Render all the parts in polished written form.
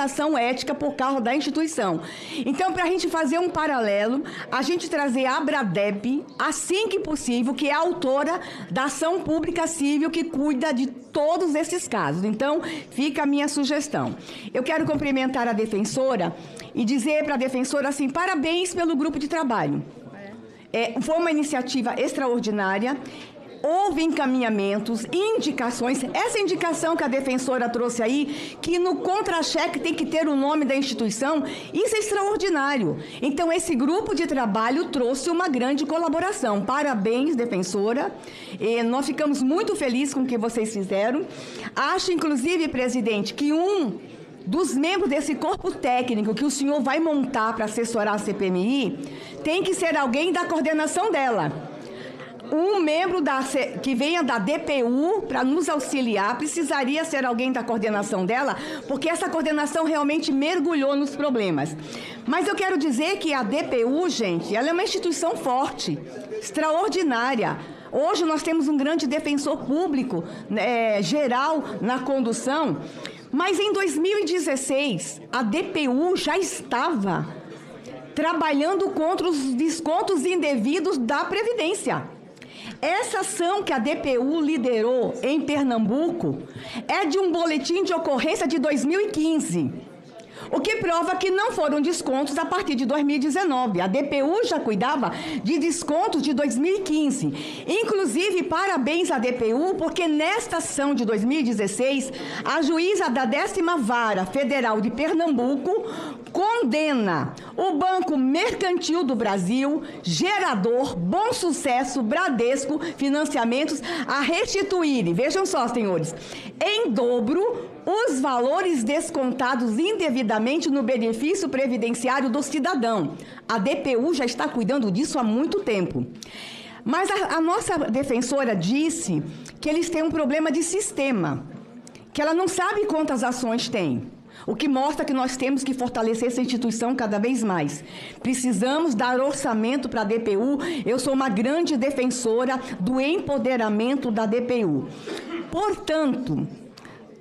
orientação ética por causa da instituição. Então, para a gente fazer um paralelo, a gente trazer a Abradep, assim que possível, que é a autora da ação pública civil que cuida de todos esses casos. Então, fica a minha sugestão. Eu quero cumprimentar a defensora e dizer para a defensora assim, parabéns pelo grupo de trabalho. Foi uma iniciativa extraordinária. Houve encaminhamentos, indicações. Essa indicação que a defensora trouxe aí, que no contra-cheque tem que ter o nome da instituição, isso é extraordinário. Então, esse grupo de trabalho trouxe uma grande colaboração. Parabéns, defensora. Nós ficamos muito felizes com o que vocês fizeram. Acho, inclusive, presidente, que um dos membros desse corpo técnico que o senhor vai montar para assessorar a CPMI tem que ser alguém da coordenação dela. Um membro que venha da DPU para nos auxiliar precisaria ser alguém da coordenação dela, porque essa coordenação realmente mergulhou nos problemas. Mas eu quero dizer que a DPU, gente, ela é uma instituição forte, extraordinária. Hoje nós temos um grande defensor público geral na condução, mas em 2016 a DPU já estava trabalhando contra os descontos indevidos da Previdência. Essa ação que a DPU liderou em Pernambuco é de um boletim de ocorrência de 2015, o que prova que não foram descontos a partir de 2019. A DPU já cuidava de descontos de 2015. Inclusive, parabéns à DPU, porque nesta ação de 2016, a juíza da 10ª Vara Federal de Pernambuco condena o Banco Mercantil do Brasil, Gerador, Bom Sucesso, Bradesco, Financiamentos, a restituírem, vejam só, senhores, em dobro os valores descontados indevidamente no benefício previdenciário do cidadão. A DPU já está cuidando disso há muito tempo. Mas a nossa defensora disse que eles têm um problema de sistema, que ela não sabe quantas ações tem. O que mostra que nós temos que fortalecer essa instituição cada vez mais. Precisamos dar orçamento para a DPU. Eu sou uma grande defensora do empoderamento da DPU. Portanto,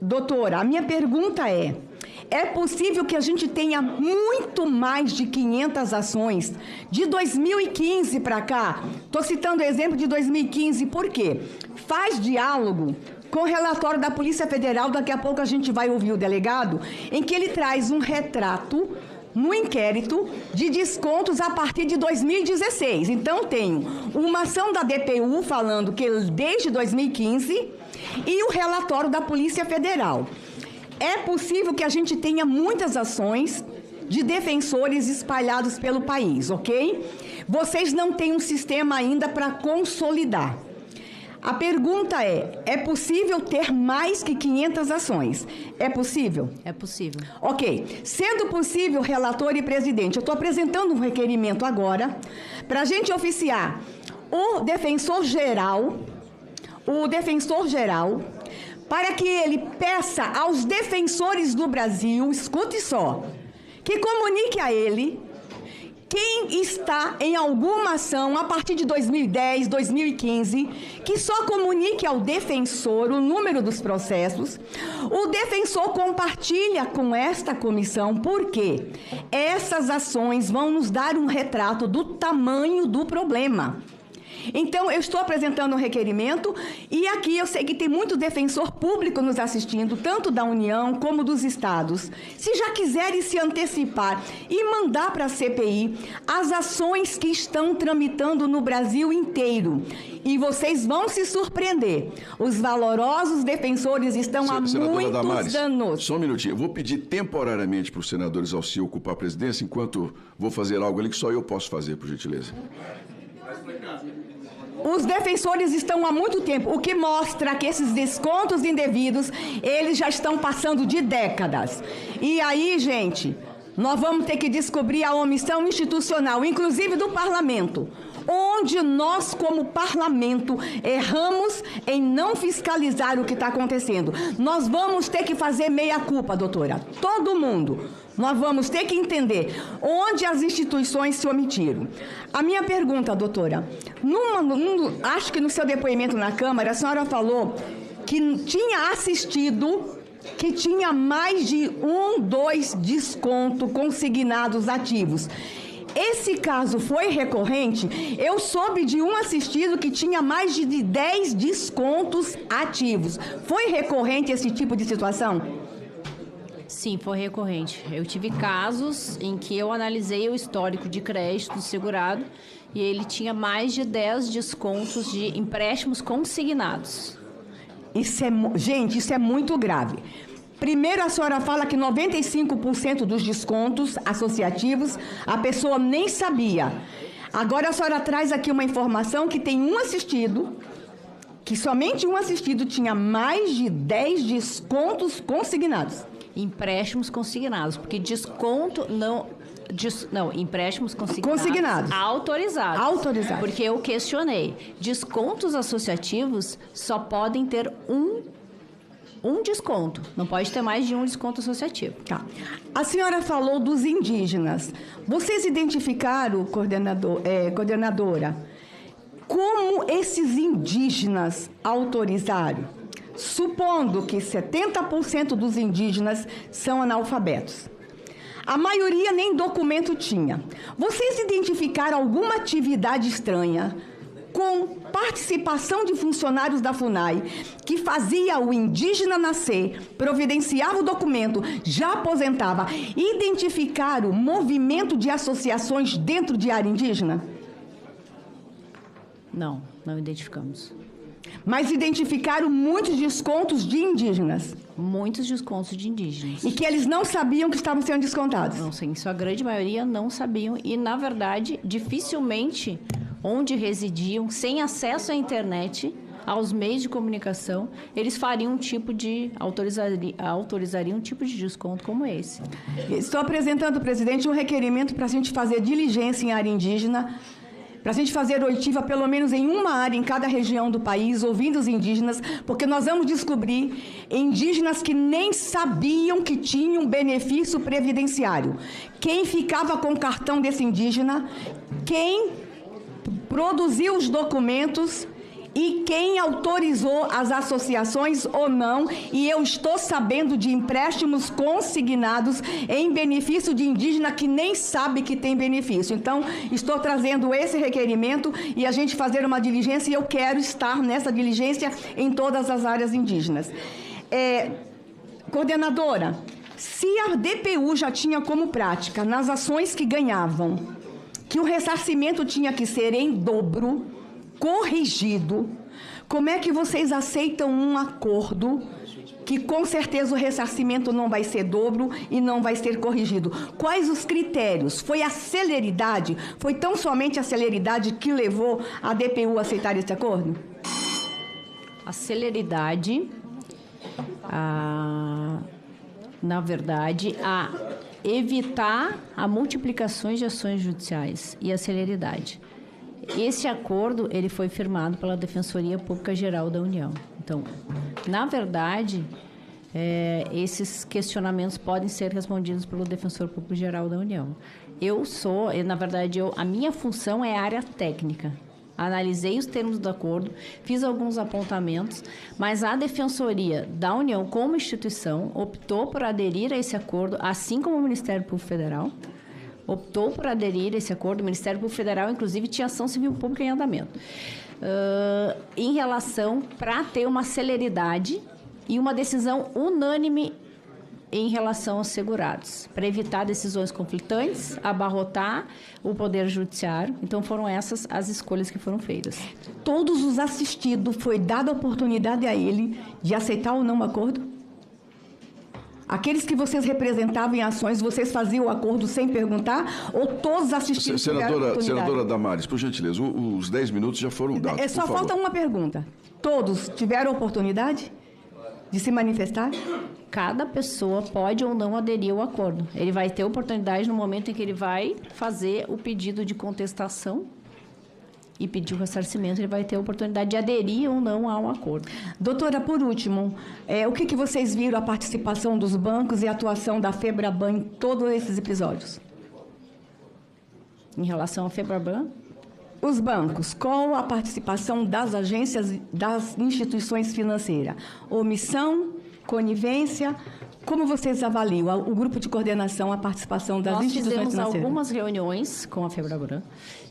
doutora, a minha pergunta é possível que a gente tenha muito mais de 500 ações de 2015 para cá? Estou citando o exemplo de 2015, por quê? Faz diálogo com o relatório da Polícia Federal, daqui a pouco a gente vai ouvir o delegado, em que ele traz um retrato no inquérito de descontos a partir de 2016. Então, tenho uma ação da DPU falando que desde 2015 e o relatório da Polícia Federal. É possível que a gente tenha muitas ações de defensores espalhados pelo país, ok? Vocês não têm um sistema ainda para consolidar. A pergunta é possível ter mais que 500 ações? É possível? É possível. Ok. Sendo possível, relator e presidente, eu estou apresentando um requerimento agora para a gente oficiar o defensor geral, para que ele peça aos defensores do Brasil, escute só, que comunique a ele quem está em alguma ação a partir de 2010, 2015, que só comunique ao defensor o número dos processos. O defensor compartilha com esta comissão, porque essas ações vão nos dar um retrato do tamanho do problema. Então, eu estou apresentando um requerimento e aqui eu sei que tem muito defensor público nos assistindo, tanto da União como dos estados. Se já quiserem se antecipar e mandar para a CPI as ações que estão tramitando no Brasil inteiro, e vocês vão se surpreender. Os valorosos defensores estão há muitos anos. Só um minutinho. Eu vou pedir temporariamente para os senadores Alci ocupar a presidência, enquanto vou fazer algo ali que só eu posso fazer, por gentileza. Os defensores estão há muito tempo, o que mostra que esses descontos indevidos, eles já estão passando de décadas. E aí, gente, nós vamos ter que descobrir a omissão institucional, inclusive do parlamento, onde nós, como parlamento, erramos em não fiscalizar o que está acontecendo. Nós vamos ter que fazer meia-culpa, doutora, todo mundo. Nós vamos ter que entender onde as instituições se omitiram. A minha pergunta, doutora, acho que no seu depoimento na Câmara, a senhora falou que tinha assistido que tinha mais de 2 descontos consignados ativos. Esse caso foi recorrente. Eu soube de um assistido que tinha mais de 10 descontos ativos. Foi recorrente esse tipo de situação? Sim, foi recorrente. Eu tive casos em que eu analisei o histórico de crédito do segurado e ele tinha mais de 10 descontos de empréstimos consignados. Gente, isso é muito grave. Primeiro, a senhora fala que 95% dos descontos associativos a pessoa nem sabia. Agora a senhora traz aqui uma informação que tem um assistido, que somente um assistido tinha mais de 10 descontos consignados. Empréstimos consignados, porque desconto não... empréstimos Consignados. Autorizados. Autorizados. Porque eu questionei. Descontos associativos só podem ter um desconto. Não pode ter mais de um desconto associativo. Tá. A senhora falou dos indígenas. Vocês identificaram, coordenadora, como esses indígenas autorizaram? Supondo que 70% dos indígenas são analfabetos. A maioria nem documento tinha. Vocês identificaram alguma atividade estranha com participação de funcionários da FUNAI que fazia o indígena nascer, providenciava o documento, já aposentava, identificaram movimento de associações dentro de área indígena? Não identificamos. Mas identificaram muitos descontos de indígenas. Muitos descontos de indígenas. E que eles não sabiam que estavam sendo descontados. Não, sim, sua grande maioria não sabiam e, na verdade, dificilmente onde residiam, sem acesso à internet, aos meios de comunicação, eles fariam autorizariam um tipo de desconto como esse. Estou apresentando, presidente, um requerimento para a gente fazer diligência em área indígena, para a gente fazer oitiva pelo menos em uma área em cada região do país, ouvindo os indígenas, porque nós vamos descobrir indígenas que nem sabiam que tinham benefício previdenciário. Quem ficava com o cartão desse indígena, quem produziu os documentos e quem autorizou as associações ou não, e eu estou sabendo de empréstimos consignados em benefício de indígena que nem sabe que tem benefício. Então, estou trazendo esse requerimento e a gente fazer uma diligência, e eu quero estar nessa diligência em todas as áreas indígenas. Coordenadora, se a DPU já tinha como prática, nas ações que ganhavam, que o ressarcimento tinha que ser em dobro, corrigido, como é que vocês aceitam um acordo que com certeza o ressarcimento não vai ser dobro e não vai ser corrigido? Quais os critérios? Foi a celeridade? Foi tão somente a celeridade que levou a DPU a aceitar esse acordo? A celeridade, na verdade, a evitar a multiplicações de ações judiciais e a celeridade. Esse acordo, ele foi firmado pela Defensoria Pública Geral da União. Então, na verdade, esses questionamentos podem ser respondidos pelo Defensor Público Geral da União. A minha função é a área técnica. Analisei os termos do acordo, fiz alguns apontamentos, mas a Defensoria da União, como instituição, optou por aderir a esse acordo, assim como o Ministério Público Federal, optou por aderir a esse acordo. O Ministério Público Federal, inclusive, tinha ação civil pública em andamento. Em relação, para ter uma celeridade e uma decisão unânime em relação aos segurados, para evitar decisões conflitantes, abarrotar o Poder Judiciário. Então, foram essas as escolhas que foram feitas. Todos os assistidos, foi dada a oportunidade a ele de aceitar ou não o acordo? Aqueles que vocês representavam em ações, vocês faziam o acordo sem perguntar? Ou todos assistiram? Senadora Damares, por gentileza, os 10 minutos já foram dados. Só falta uma pergunta. Todos tiveram oportunidade de se manifestar? Cada pessoa pode ou não aderir ao acordo. Ele vai ter oportunidade no momento em que ele vai fazer o pedido de contestação e pedir o ressarcimento, ele vai ter a oportunidade de aderir ou não ao acordo. Doutora, por último, o que vocês viram a participação dos bancos e a atuação da FEBRABAN em todos esses episódios? Em relação à FEBRABAN? Os bancos, qual a participação das agências, das instituições financeiras? Omissão, conivência? Como vocês avaliam o grupo de coordenação, a participação das instituições financeiras? Nós fizemos algumas reuniões com a Febraban,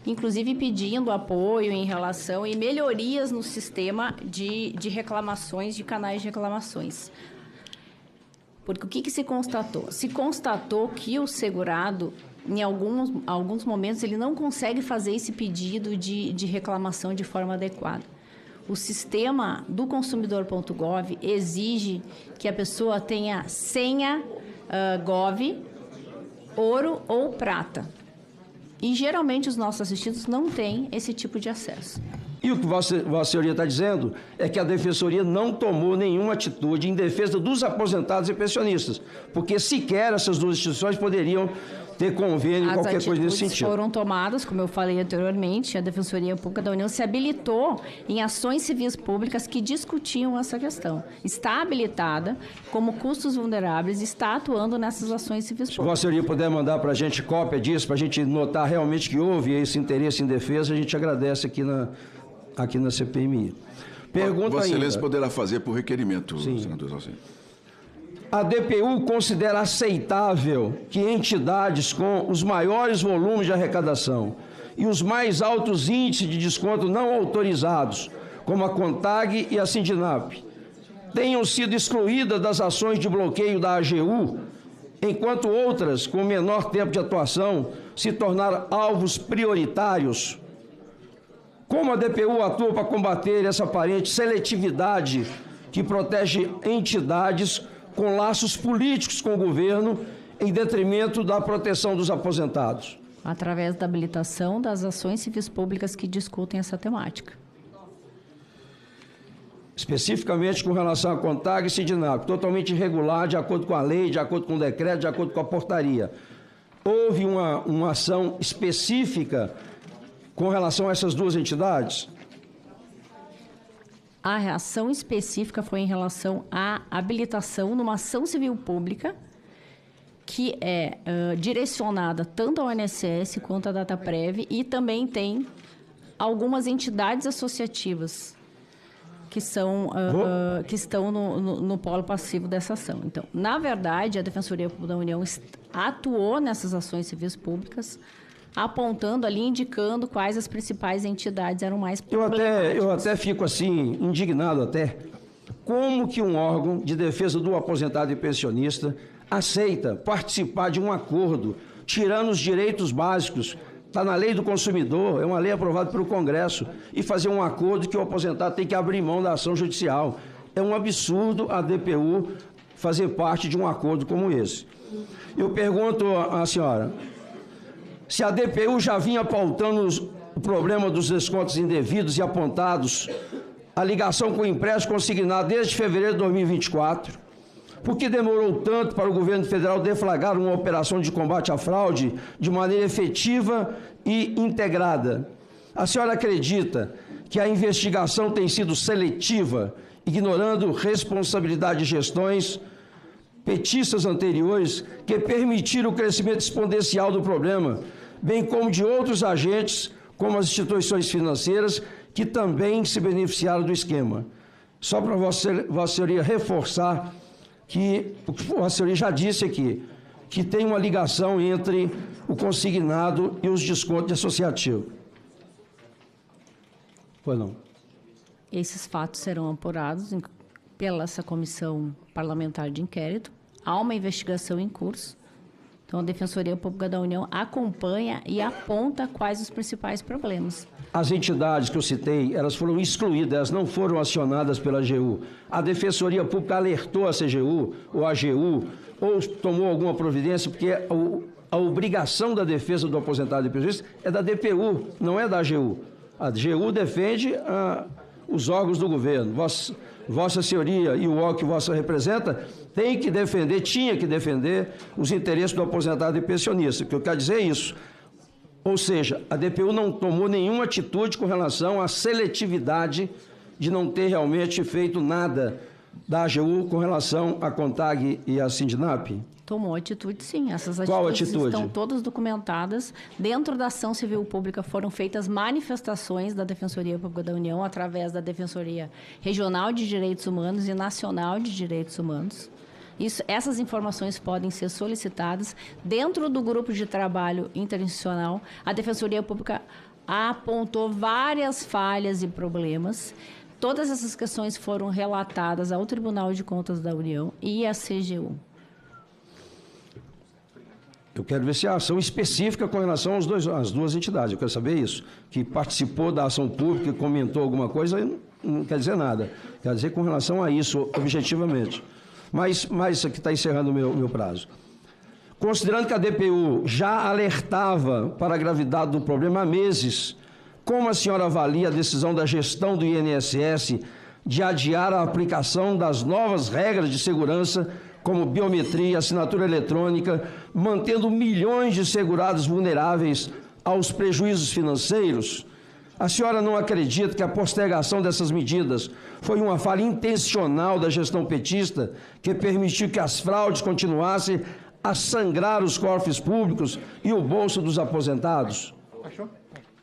inclusive pedindo apoio em relação e melhorias no sistema de reclamações, de canais de reclamações. Porque o que se constatou? Se constatou que o segurado, em alguns momentos, ele não consegue fazer esse pedido de reclamação de forma adequada. O sistema do consumidor.gov exige que a pessoa tenha senha Gov, ouro ou prata. E, geralmente, os nossos assistidos não têm esse tipo de acesso. E o que Vossa Senhoria está dizendo é que a Defensoria não tomou nenhuma atitude em defesa dos aposentados e pensionistas, porque sequer essas duas instituições poderiam ter convênio, qualquer coisa nesse sentido. As foram tomadas, como eu falei anteriormente, a Defensoria Pública da União se habilitou em ações civis públicas que discutiam essa questão. Está habilitada como custos vulneráveis, está atuando nessas ações civis públicas. Se Vossa Senhoria puder mandar para a gente cópia disso, para a gente notar realmente que houve esse interesse em defesa, a gente agradece aqui na CPMI. Pergunta Vossa Excelência ainda. poderá fazer por requerimento, Sim. senador Zalcin. A DPU considera aceitável que entidades com os maiores volumes de arrecadação e os mais altos índices de desconto não autorizados, como a CONTAG e a Sindinap, tenham sido excluídas das ações de bloqueio da AGU, enquanto outras, com menor tempo de atuação, se tornaram alvos prioritários? Como a DPU atua para combater essa aparente seletividade que protege entidades com laços políticos com o governo em detrimento da proteção dos aposentados? Através da habilitação das ações civis públicas que discutem essa temática. Especificamente com relação à CONTAG e Sindinap, totalmente irregular, de acordo com a lei, de acordo com o decreto, de acordo com a portaria. Houve uma ação específica com relação a essas duas entidades? A reação específica foi em relação à habilitação numa ação civil pública que é direcionada tanto ao INSS quanto à Dataprev e também tem algumas entidades associativas que estão no polo passivo dessa ação. Então, na verdade, a Defensoria Pública da União atuou nessas ações civis públicas, apontando ali, indicando quais as principais entidades eram mais problemáticas. Eu até fico assim, indignado até. Como que um órgão de defesa do aposentado e pensionista aceita participar de um acordo, tirando os direitos básicos, está na lei do consumidor, é uma lei aprovada pelo Congresso, e fazer um acordo que o aposentado tem que abrir mão da ação judicial? É um absurdo a DPU fazer parte de um acordo como esse. Eu pergunto à senhora, se a DPU já vinha pautando o problema dos descontos indevidos e apontados, a ligação com o empréstimo consignado desde fevereiro de 2024, por que demorou tanto para o governo federal deflagrar uma operação de combate à fraude de maneira efetiva e integrada? A senhora acredita que a investigação tem sido seletiva, ignorando responsabilidade de gestões petistas anteriores que permitiram o crescimento exponencial do problema, bem como de outros agentes, como as instituições financeiras, que também se beneficiaram do esquema? Só para Vossa Senhoria reforçar que o que Vossa Senhoria já disse aqui, que tem uma ligação entre o consignado e os descontos de associativo. Pois não. Esses fatos serão apurados pela essa comissão parlamentar de inquérito. Há uma investigação em curso. Então, a Defensoria Pública da União acompanha e aponta quais os principais problemas. As entidades que eu citei, elas foram excluídas, elas não foram acionadas pela AGU. A Defensoria Pública alertou a CGU ou a AGU, ou tomou alguma providência, porque a obrigação da defesa do aposentado e pensionista é da DPU, não é da AGU. A AGU defende os órgãos do governo. Vossa Senhoria e o órgão que Vossa representa tem que defender, tinha que defender os interesses do aposentado e pensionista. O que eu quero dizer é isso. Ou seja, a DPU não tomou nenhuma atitude com relação à seletividade de não ter realmente feito nada da AGU com relação à CONTAG e à Sindinap? Tomou atitude, sim. Essas Qual atitudes atitude? estão todas documentadas. Dentro da ação civil pública foram feitas manifestações da Defensoria Pública da União através da Defensoria Regional de Direitos Humanos e Nacional de Direitos Humanos. Essas informações podem ser solicitadas dentro do grupo de trabalho interinstitucional. A Defensoria Pública apontou várias falhas e problemas. Todas essas questões foram relatadas ao Tribunal de Contas da União e à CGU. Eu quero ver se há ação específica com relação às duas entidades. Eu quero saber isso. Que participou da ação pública, comentou alguma coisa, não quer dizer nada. Quer dizer com relação a isso, objetivamente. Mas aqui está encerrando o meu prazo. Considerando que a DPU já alertava para a gravidade do problema há meses, como a senhora avalia a decisão da gestão do INSS de adiar a aplicação das novas regras de segurança, como biometria, assinatura eletrônica, mantendo milhões de segurados vulneráveis aos prejuízos financeiros? A senhora não acredita que a postergação dessas medidas foi uma falha intencional da gestão petista que permitiu que as fraudes continuassem a sangrar os cofres públicos e o bolso dos aposentados?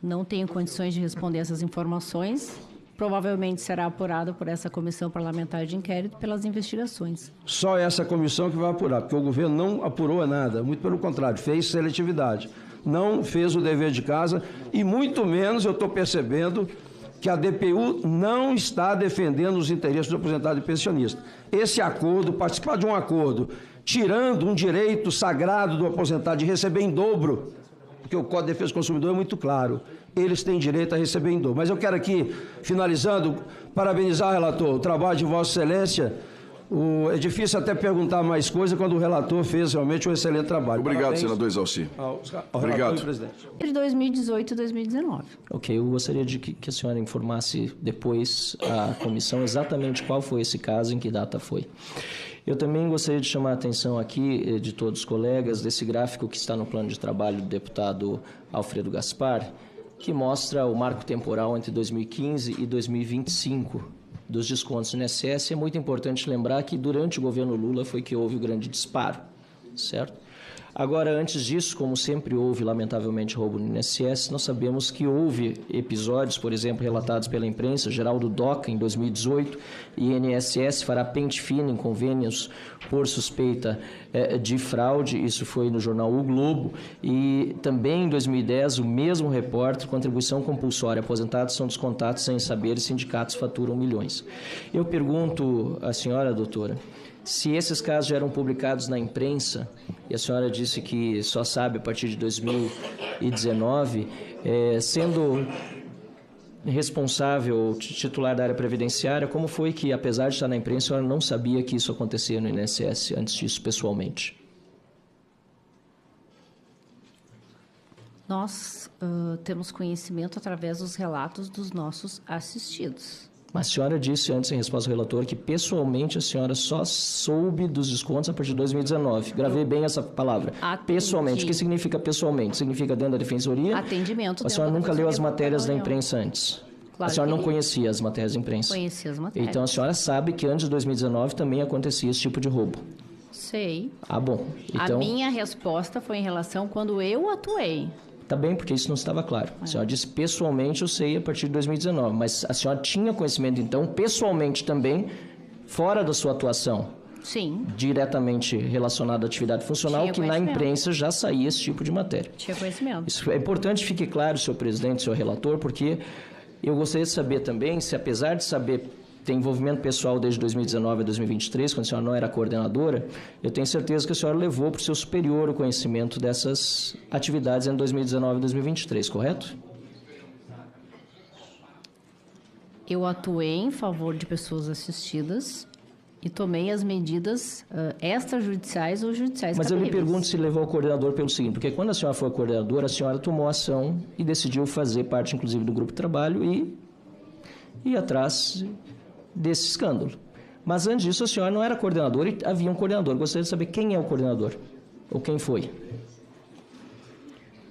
Não tenho condições de responder essas informações. Provavelmente será apurado por essa comissão parlamentar de inquérito pelas investigações. Só essa comissão que vai apurar, porque o governo não apurou nada, muito pelo contrário, fez seletividade. Não fez o dever de casa e muito menos eu estou percebendo que a DPU não está defendendo os interesses do aposentado e pensionista. Esse acordo, participar de um acordo, tirando um direito sagrado do aposentado de receber em dobro, porque o Código de Defesa do Consumidor é muito claro, eles têm direito a receber em dobro. Mas eu quero aqui, finalizando, parabenizar o relator, o trabalho de Vossa Excelência. É difícil até perguntar mais coisa quando o relator fez realmente um excelente trabalho. Obrigado, Parabéns senador Exalci. Obrigado, presidente. De 2018 e 2019. Ok, eu gostaria de que a senhora informasse depois a comissão exatamente qual foi esse caso, em que data foi. Eu também gostaria de chamar a atenção aqui de todos os colegas desse gráfico que está no plano de trabalho do deputado Alfredo Gaspar, que mostra o marco temporal entre 2015 e 2025 dos descontos no INSS. É muito importante lembrar que durante o governo Lula foi que houve o grande disparo, certo? Agora, antes disso, como sempre houve, lamentavelmente, roubo no INSS, nós sabemos que houve episódios, por exemplo, relatados pela imprensa, Geraldo Doca, em 2018, e INSS fará pente fino em convênios por suspeita de fraude, isso foi no jornal O Globo, e também em 2010, o mesmo repórter, contribuição compulsória, aposentados são descontados sem saber e sindicatos faturam milhões. Eu pergunto à senhora, doutora, se esses casos já eram publicados na imprensa, e a senhora disse que só sabe a partir de 2019, sendo responsável, titular da área previdenciária, como foi que, apesar de estar na imprensa, a senhora não sabia que isso acontecia no INSS antes disso, pessoalmente? Nós temos conhecimento através dos relatos dos nossos assistidos. Mas a senhora disse antes, em resposta ao relator, que pessoalmente a senhora só soube dos descontos a partir de 2019. Gravei bem essa palavra. Pessoalmente. O que significa pessoalmente? Significa dentro da defensoria? Atendimento. A senhora nunca leu as matérias da imprensa antes? Claro, a senhora não conhecia as matérias da imprensa? Conhecia as matérias. Então a senhora sabe que antes de 2019 também acontecia esse tipo de roubo? Sei. Ah, bom. Então, a minha resposta foi em relação quando eu atuei. Tá bem, porque isso não estava claro. A senhora disse pessoalmente, eu sei, a partir de 2019. Mas a senhora tinha conhecimento, então, pessoalmente também, fora da sua atuação? Sim. Diretamente relacionado à atividade funcional, que na imprensa já saía esse tipo de matéria. Tinha conhecimento. Isso é importante que fique claro, senhor presidente, senhor relator, porque eu gostaria de saber também se, apesar de saber ter envolvimento pessoal desde 2019 a 2023, quando a senhora não era coordenadora, eu tenho certeza que a senhora levou para o seu superior o conhecimento dessas atividades em 2019 e 2023, correto? Eu atuei em favor de pessoas assistidas e tomei as medidas extrajudiciais ou judiciais. Mas eu lhe pergunto se levou ao coordenador pelo seguinte, porque quando a senhora foi coordenadora, a senhora tomou ação e decidiu fazer parte, inclusive, do grupo de trabalho e ir atrás desse escândalo. Mas antes disso, a senhora não era coordenadora e havia um coordenador. Gostaria de saber quem é o coordenador ou quem foi.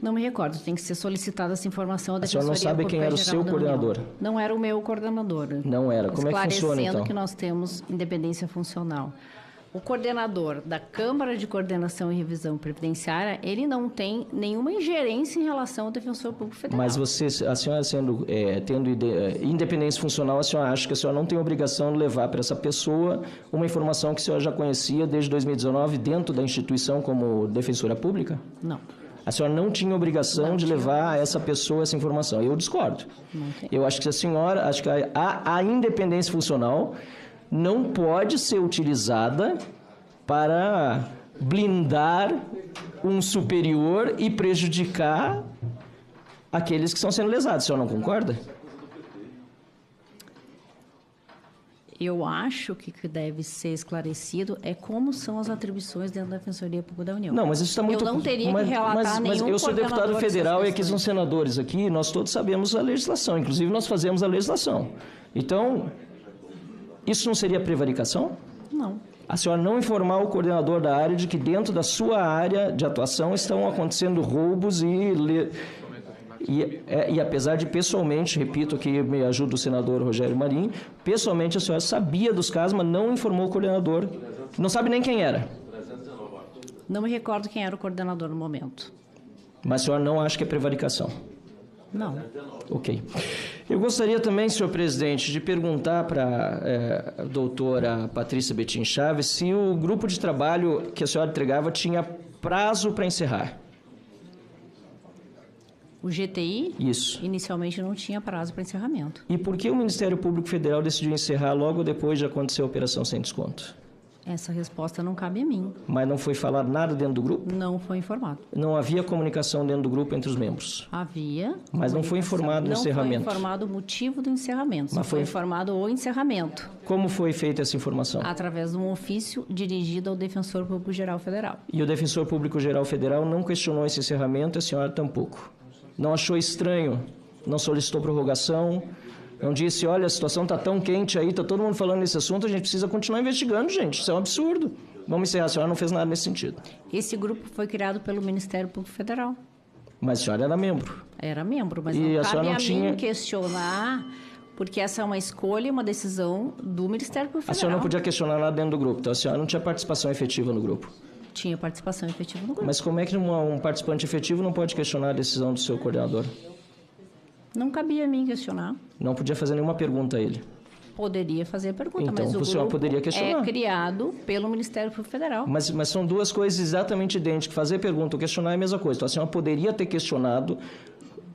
Não me recordo, tem que ser solicitada essa informação à Defensoria Pública. A senhora não sabe quem era o seu coordenador? Não era o meu coordenador. Não era. Como é que funciona, então? Esclarecendo que nós temos independência funcional. O coordenador da Câmara de Coordenação e Revisão Previdenciária, ele não tem nenhuma ingerência em relação ao Defensor Público Federal. Mas a senhora tendo independência funcional, a senhora acha que a senhora não tem obrigação de levar para essa pessoa uma informação que a senhora já conhecia desde 2019 dentro da instituição como defensora pública? Não. A senhora não tinha obrigação de levar a essa pessoa essa informação. Eu discordo. Eu acho que a independência funcional não pode ser utilizada para blindar um superior e prejudicar aqueles que estão sendo lesados. A senhora não concorda? Eu acho que o que deve ser esclarecido é como são as atribuições dentro da Defensoria Pública da União. Não, mas isso está muito... Eu não teria que relatar nenhum mas eu sou deputado federal e aqui são questões. senadores aqui, nós todos sabemos a legislação, inclusive nós fazemos a legislação. Então, isso não seria prevaricação? Não. A senhora não informar o coordenador da área de que dentro da sua área de atuação estão acontecendo roubos e apesar de pessoalmente, repito aqui, me ajuda o senador Rogério Marinho, pessoalmente a senhora sabia dos casos, mas não informou o coordenador, não sabe nem quem era. Não me recordo quem era o coordenador no momento. Mas a senhora não acha que é prevaricação? Não. Ok. Eu gostaria também, senhor presidente, de perguntar para a doutora Patrícia Betim Chaves se o grupo de trabalho que a senhora entregava tinha prazo para encerrar. O GTI, Isso. inicialmente não tinha prazo para encerramento. E por que o Ministério Público Federal decidiu encerrar logo depois de acontecer a operação sem desconto? Essa resposta não cabe a mim. Mas não foi falado nada dentro do grupo? Não foi informado. Não havia comunicação dentro do grupo entre os membros? Havia. Mas não foi informado no encerramento? Não foi informado o motivo do encerramento. Mas foi informado o encerramento. Como foi feita essa informação? Através de um ofício dirigido ao Defensor Público Geral Federal. E o Defensor Público Geral Federal não questionou esse encerramento, a senhora tampouco? Não achou estranho? Não solicitou prorrogação? Não disse, olha, a situação está tão quente aí, está todo mundo falando nesse assunto, a gente precisa continuar investigando, gente. Isso é um absurdo. Vamos encerrar, a senhora não fez nada nesse sentido. Esse grupo foi criado pelo Ministério Público Federal. Mas a senhora era membro. Era membro, mas E não a cabe senhora não a tinha- mim questionar, porque essa é uma escolha e uma decisão do Ministério Público A Federal. senhora não podia questionar nada dentro do grupo, então a senhora não tinha participação efetiva no grupo. Tinha participação efetiva no grupo. Mas como é que um participante efetivo não pode questionar a decisão do seu coordenador? Não cabia a mim questionar. Não podia fazer nenhuma pergunta a ele. Poderia fazer a pergunta, Então, mas o a senhora grupo poderia questionar. é criado pelo Ministério Público Federal. Mas são duas coisas exatamente idênticas. Fazer pergunta ou questionar é a mesma coisa. Então a senhora poderia ter questionado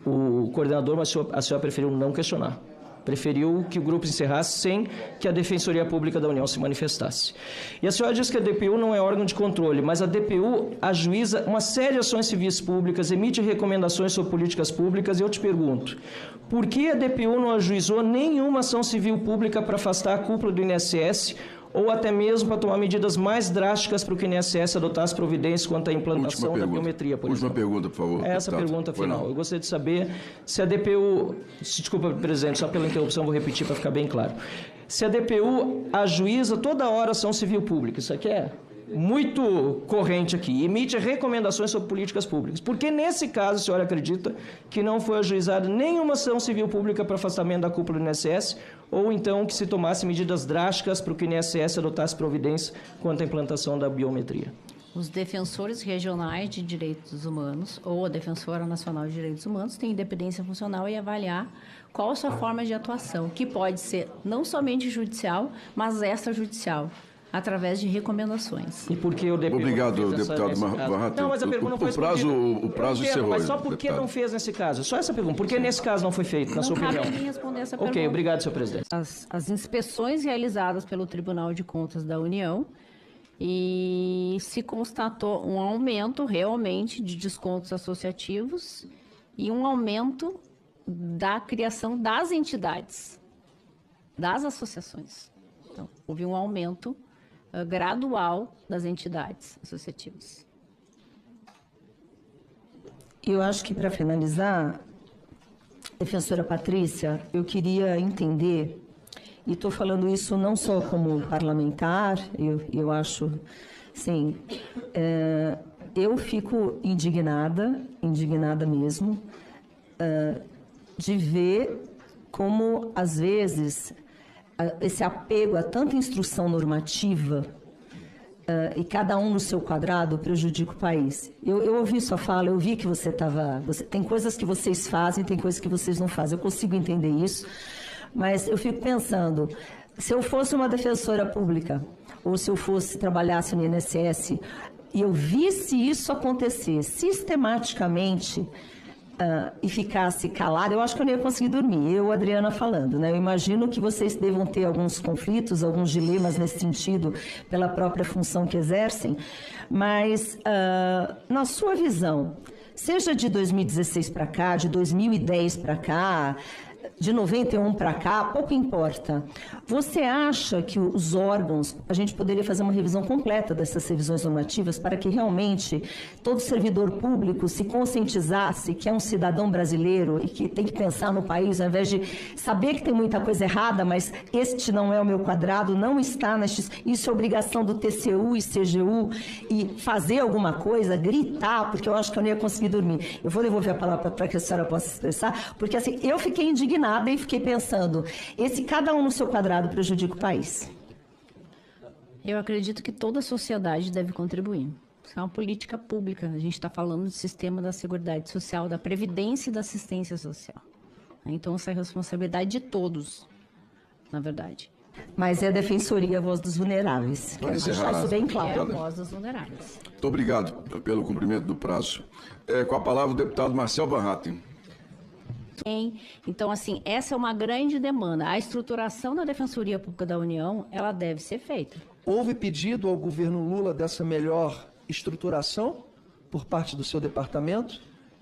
o coordenador, mas a senhora preferiu não questionar. Preferiu que o grupo encerrasse sem que a Defensoria Pública da União se manifestasse. E a senhora diz que a DPU não é órgão de controle, mas a DPU ajuiza uma série de ações civis públicas, emite recomendações sobre políticas públicas, e eu te pergunto, por que a DPU não ajuizou nenhuma ação civil pública para afastar a cúpula do INSS ou até mesmo para tomar medidas mais drásticas para que o INSS adotasse providências quanto à implantação da biometria, por Última exemplo? pergunta, por favor. Essa deputado. pergunta Foi final. não. Eu gostaria de saber se a DPU... Desculpa, presidente, só pela interrupção vou repetir para ficar bem claro. Se a DPU ajuiza toda hora ação civil pública, isso aqui é muito corrente aqui, emite recomendações sobre políticas públicas. Por que, nesse caso, a senhora acredita que não foi ajuizada nenhuma ação civil pública para afastamento da cúpula do INSS, ou então que se tomasse medidas drásticas para que o INSS adotasse providências quanto à implantação da biometria? Os defensores regionais de direitos humanos ou a Defensora Nacional de Direitos Humanos têm independência funcional e avaliar qual a sua forma de atuação, que pode ser não somente judicial, mas extrajudicial, através de recomendações. E por que o DPU Obrigado, não fez deputado nesse caso? Barrato. Não, mas a pergunta não foi O prazo respondida. o encerrou. Mas só por que deputado. não fez nesse caso? Só essa pergunta. Por que nesse caso não foi feito, na sua Não cabe opinião? a mim responder essa pergunta. Ok, obrigado, senhor presidente. As inspeções realizadas pelo Tribunal de Contas da União e se constatou um aumento realmente de descontos associativos e um aumento da criação das entidades, das associações. Então, houve um aumento gradual das entidades associativas. Eu acho que, para finalizar, defensora Patrícia, eu queria entender, e estou falando isso não só como parlamentar, eu acho, sim, eu fico indignada mesmo, de ver como, às vezes, esse apego a tanta instrução normativa e cada um no seu quadrado prejudica o país. Eu ouvi sua fala, eu vi que você estava... Tem coisas que vocês fazem, tem coisas que vocês não fazem. Eu consigo entender isso, mas eu fico pensando, se eu fosse uma defensora pública, ou se eu trabalhasse no INSS, e eu visse isso acontecer sistematicamente... e ficasse calado, eu acho que eu não ia conseguir dormir, eu, Adriana, falando, né? Eu imagino que vocês devam ter alguns conflitos, alguns dilemas nesse sentido, pela própria função que exercem, mas, na sua visão, seja de 2016 para cá, de 2010 para cá, de 91 para cá, pouco importa. Você acha que os órgãos, a gente poderia fazer uma revisão completa dessas revisões normativas para que realmente todo servidor público se conscientizasse que é um cidadão brasileiro e que tem que pensar no país, ao invés de saber que tem muita coisa errada, mas este não é o meu quadrado, não está isso é obrigação do TCU e CGU, e fazer alguma coisa, gritar, porque eu acho que eu não ia conseguir dormir. Eu vou devolver a palavra para que a senhora possa expressar, porque assim, eu fiquei indignada e fiquei pensando, cada um no seu quadrado prejudica o país. Eu acredito que toda a sociedade deve contribuir. Isso é uma política pública. A gente está falando do sistema da Seguridade Social, da Previdência e da Assistência Social. Então, essa é a responsabilidade de todos, na verdade. Mas é a Defensoria, a voz dos vulneráveis. Quero deixar isso bem claro. É a voz dos vulneráveis. Muito obrigado pelo cumprimento do prazo. Com a palavra o deputado Marcel Van Hatten. Então, assim, essa é uma grande demanda. A estruturação da Defensoria Pública da União, ela deve ser feita. Houve pedido ao governo Lula dessa melhor estruturação por parte do seu departamento?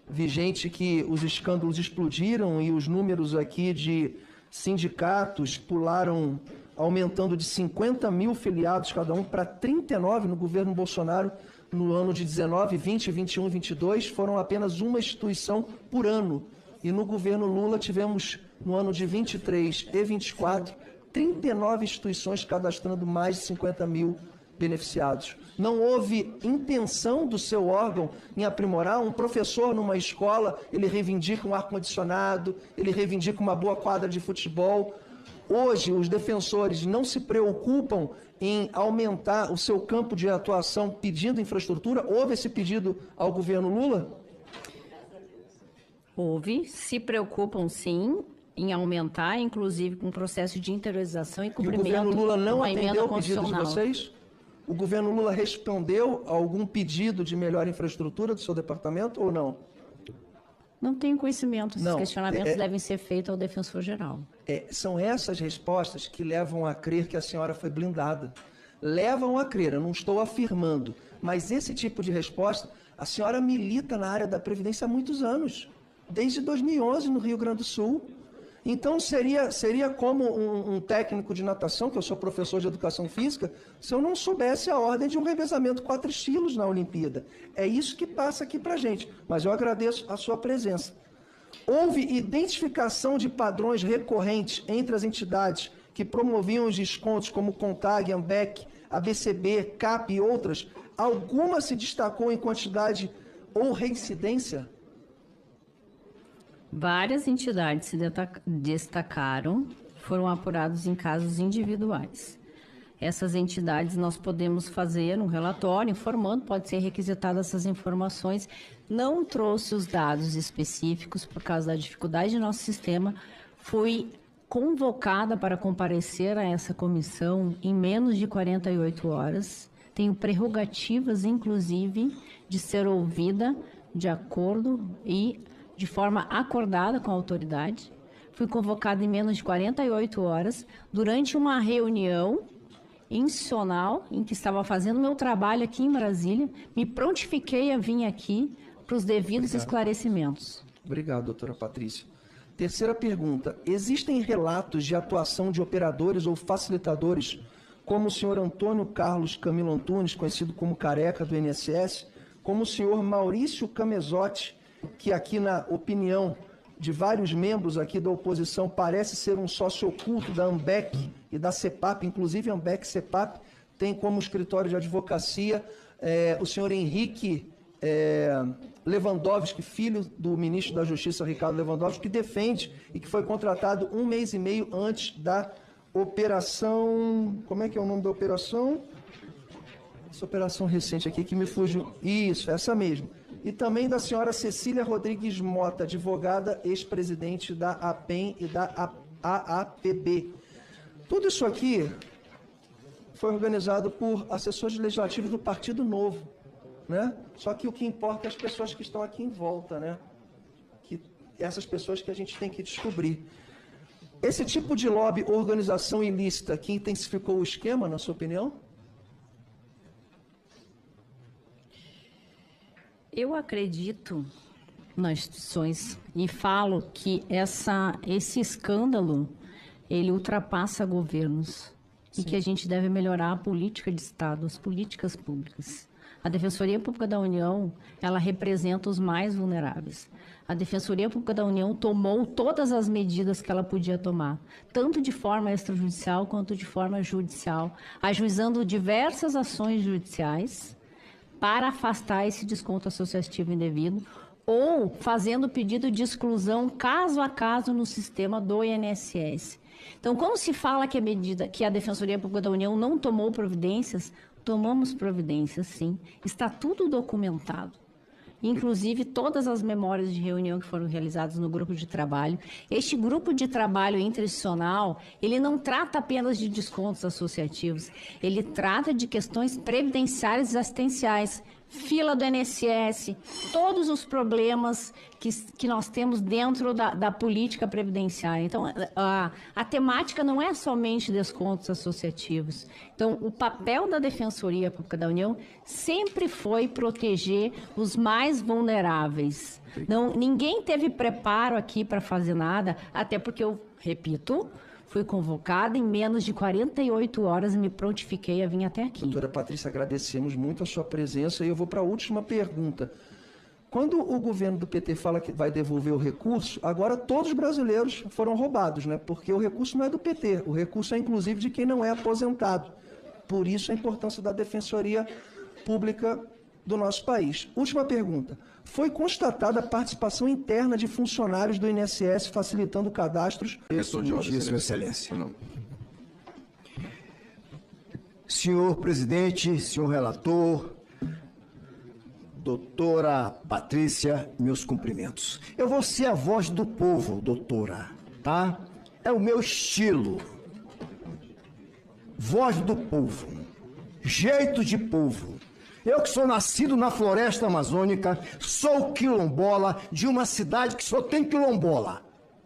Vigente que os escândalos explodiram e os números aqui de sindicatos pularam, aumentando de 50 mil filiados cada um para 39 no governo Bolsonaro no ano de 19, 20, 21 e 22. Foram apenas uma instituição por ano. E no governo Lula tivemos, no ano de 23 e 24, 39 instituições cadastrando mais de 50 mil beneficiados. Não houve intenção do seu órgão em aprimorar. Um professor numa escola, ele reivindica um ar-condicionado, ele reivindica uma boa quadra de futebol. Hoje, os defensores não se preocupam em aumentar o seu campo de atuação pedindo infraestrutura. Houve esse pedido ao governo Lula? Houve, se preocupam sim em aumentar, inclusive com o processo de interiorização e cumprimento. E o governo Lula não uma atendeu o pedido de vocês? O governo Lula respondeu a algum pedido de melhor infraestrutura do seu departamento ou não? Não tenho conhecimento. Esses questionamentos devem ser feitos ao defensor-geral. São essas respostas que levam a crer que a senhora foi blindada. Levam a crer, eu não estou afirmando, mas esse tipo de resposta, a senhora milita na área da Previdência há muitos anos. Desde 2011 no Rio Grande do Sul. Então seria como um técnico de natação, que eu sou professor de educação física, se eu não soubesse a ordem de um revezamento 4 estilos na Olimpíada. É isso que passa aqui para a gente, mas eu agradeço a sua presença. Houve identificação de padrões recorrentes entre as entidades que promoviam os descontos, como CONTAG, AMBEC, ABCB, CAP e outras. Alguma se destacou em quantidade ou reincidência? Várias entidades se destacaram, foram apurados em casos individuais. Essas entidades nós podemos fazer um relatório informando, pode ser requisitado essas informações. Não trouxe os dados específicos por causa da dificuldade do nosso sistema. Fui convocada para comparecer a essa comissão em menos de 48 horas. Tenho prerrogativas, inclusive, de ser ouvida de acordo e de forma acordada com a autoridade. Fui convocada em menos de 48 horas, durante uma reunião institucional, em que estava fazendo meu trabalho aqui em Brasília, me prontifiquei a vir aqui para os devidos esclarecimentos. Obrigado, doutora Patrícia. Terceira pergunta. Existem relatos de atuação de operadores ou facilitadores, como o senhor Antônio Carlos Camilo Antunes, conhecido como Careca do INSS, como o senhor Maurício Camezotti, que aqui, na opinião de vários membros aqui da oposição, parece ser um sócio oculto da AMBEC e da CEPAP, inclusive a AMBEC e CEPAP tem como escritório de advocacia o senhor Henrique Lewandowski, filho do ministro da Justiça, Ricardo Lewandowski, que defende e que foi contratado 1 mês e meio antes da operação... Como é que é o nome da operação? Essa operação recente aqui que me fugiu. Isso, essa mesmo. E também da senhora Cecília Rodrigues Mota, advogada, ex-presidente da APEM e da AAPB. Tudo isso aqui foi organizado por assessores legislativos do Partido Novo, né? Só que o que importa é as pessoas que estão aqui em volta, né? Que essas pessoas que a gente tem que descobrir. Esse tipo de lobby, organização ilícita, que intensificou o esquema, na sua opinião? Eu acredito nas instituições e falo que esse escândalo, ele ultrapassa governos. Sim. E que a gente deve melhorar a política de Estado, as políticas públicas. A Defensoria Pública da União, ela representa os mais vulneráveis. A Defensoria Pública da União tomou todas as medidas que ela podia tomar, tanto de forma extrajudicial quanto de forma judicial, ajuizando diversas ações judiciais para afastar esse desconto associativo indevido ou fazendo pedido de exclusão caso a caso no sistema do INSS. Então, quando se fala que a Defensoria Pública da União não tomou providências, tomamos providências, sim. Está tudo documentado. Inclusive, todas as memórias de reunião que foram realizadas no grupo de trabalho. Este grupo de trabalho interinstitucional, ele não trata apenas de descontos associativos, ele trata de questões previdenciárias e assistenciais, fila do INSS, todos os problemas que nós temos dentro da política previdenciária. Então, a temática não é somente descontos associativos. Então, o papel da Defensoria Pública da União sempre foi proteger os mais vulneráveis. Ninguém teve preparo aqui para fazer nada, até porque eu, repito, fui convocada em menos de 48 horas e me prontifiquei a vir até aqui. Doutora Patrícia, agradecemos muito a sua presença e eu vou para a última pergunta. Quando o governo do PT fala que vai devolver o recurso, agora todos os brasileiros foram roubados, né? Porque o recurso não é do PT, o recurso é inclusive de quem não é aposentado. Por isso a importância da Defensoria Pública do nosso país. Última pergunta. Foi constatada a participação interna de funcionários do INSS facilitando cadastros? Excelentíssima Excelência. Não. Senhor presidente, senhor relator, doutora Patrícia, meus cumprimentos. Eu vou ser a voz do povo, doutora, tá? É o meu estilo. Voz do povo. Jeito de povo. Eu que sou nascido na floresta amazônica, sou quilombola de uma cidade que só tem quilombola,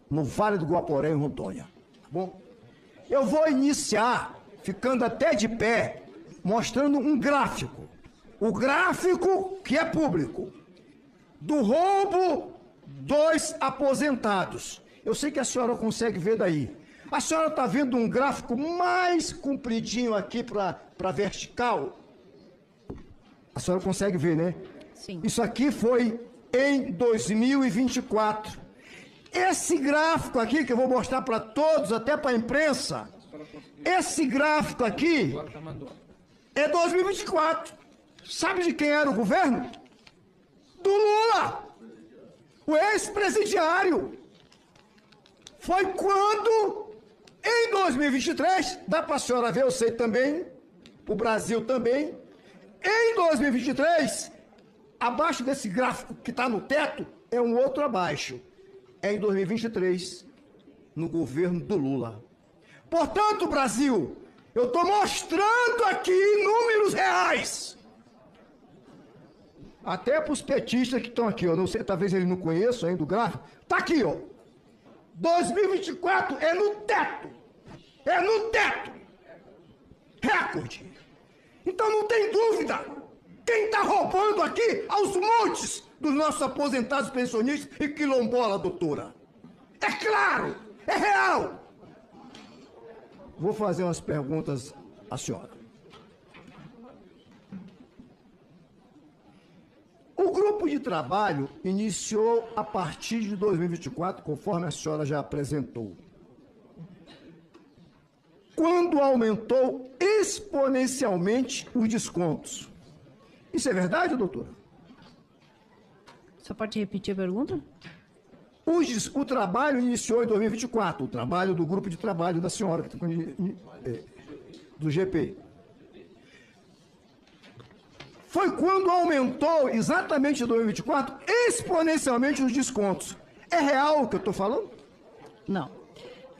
no Vale do Guaporé, em Rondônia. Tá bom? Eu vou iniciar, ficando até de pé, mostrando um gráfico. O gráfico que é público. Do roubo dos aposentados. Eu sei que a senhora consegue ver daí. A senhora está vendo um gráfico mais compridinho aqui para vertical? A senhora consegue ver, né? Sim. Isso aqui foi em 2024. Esse gráfico aqui, que eu vou mostrar para todos, até para a imprensa, esse gráfico aqui é 2024. Sabe de quem era o governo? Do Lula, o ex-presidiário. Foi quando, em 2023, dá para a senhora ver, eu sei também, o Brasil também, em 2023, abaixo desse gráfico que está no teto, é um outro abaixo. É em 2023, no governo do Lula. Portanto, Brasil, eu estou mostrando aqui números reais. Até para os petistas que estão aqui, eu não sei, talvez eles não conheçam ainda o gráfico. Está aqui, ó. 2024 é no teto. É no teto. Recorde. Então não tem dúvida, quem está roubando aqui aos montes dos nossos aposentados pensionistas e quilombola, doutora? É claro, é real. Vou fazer umas perguntas à senhora. O grupo de trabalho iniciou a partir de 2024, conforme a senhora já apresentou, quando aumentou exponencialmente os descontos. Isso é verdade, doutora? Só pode repetir a pergunta? O trabalho iniciou em 2024, o trabalho do grupo de trabalho da senhora, do GP. foi quando aumentou, exatamente em 2024, exponencialmente os descontos. É real o que eu estou falando? Não.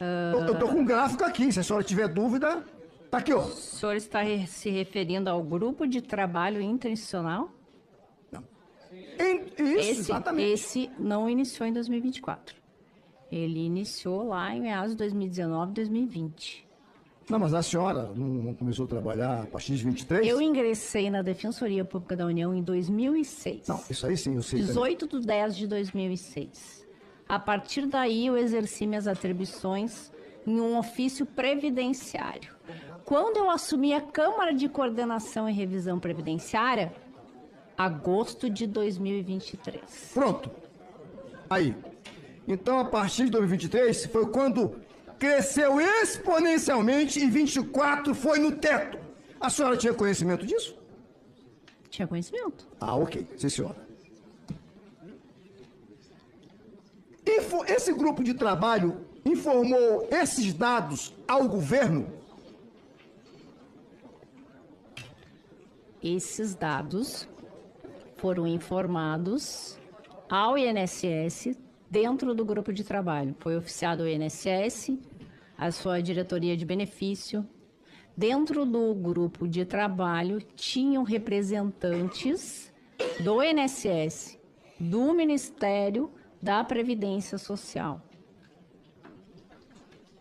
Eu estou com um gráfico aqui, se a senhora tiver dúvida, está aqui, ó. O senhor está se referindo ao grupo de trabalho interinstitucional? Isso, exatamente. Esse não iniciou em 2024. Ele iniciou lá em meados de 2019, 2020. Não, mas a senhora não começou a trabalhar a partir de 23? Eu ingressei na Defensoria Pública da União em 2006. Não, isso aí sim, eu sei. 18/10/2006. A partir daí, eu exerci minhas atribuições em um ofício previdenciário. Quando eu assumi a Câmara de Coordenação e Revisão Previdenciária, agosto de 2023. Pronto. Aí. Então, a partir de 2023, foi quando cresceu exponencialmente e 24 foi no teto. A senhora tinha conhecimento disso? Tinha conhecimento. Ah, ok. Sim, senhora. Esse grupo de trabalho informou esses dados ao governo? Esses dados foram informados ao INSS dentro do grupo de trabalho. Foi oficiado ao INSS, a sua diretoria de benefício. Dentro do grupo de trabalho tinham representantes do INSS, do Ministério da Previdência Social.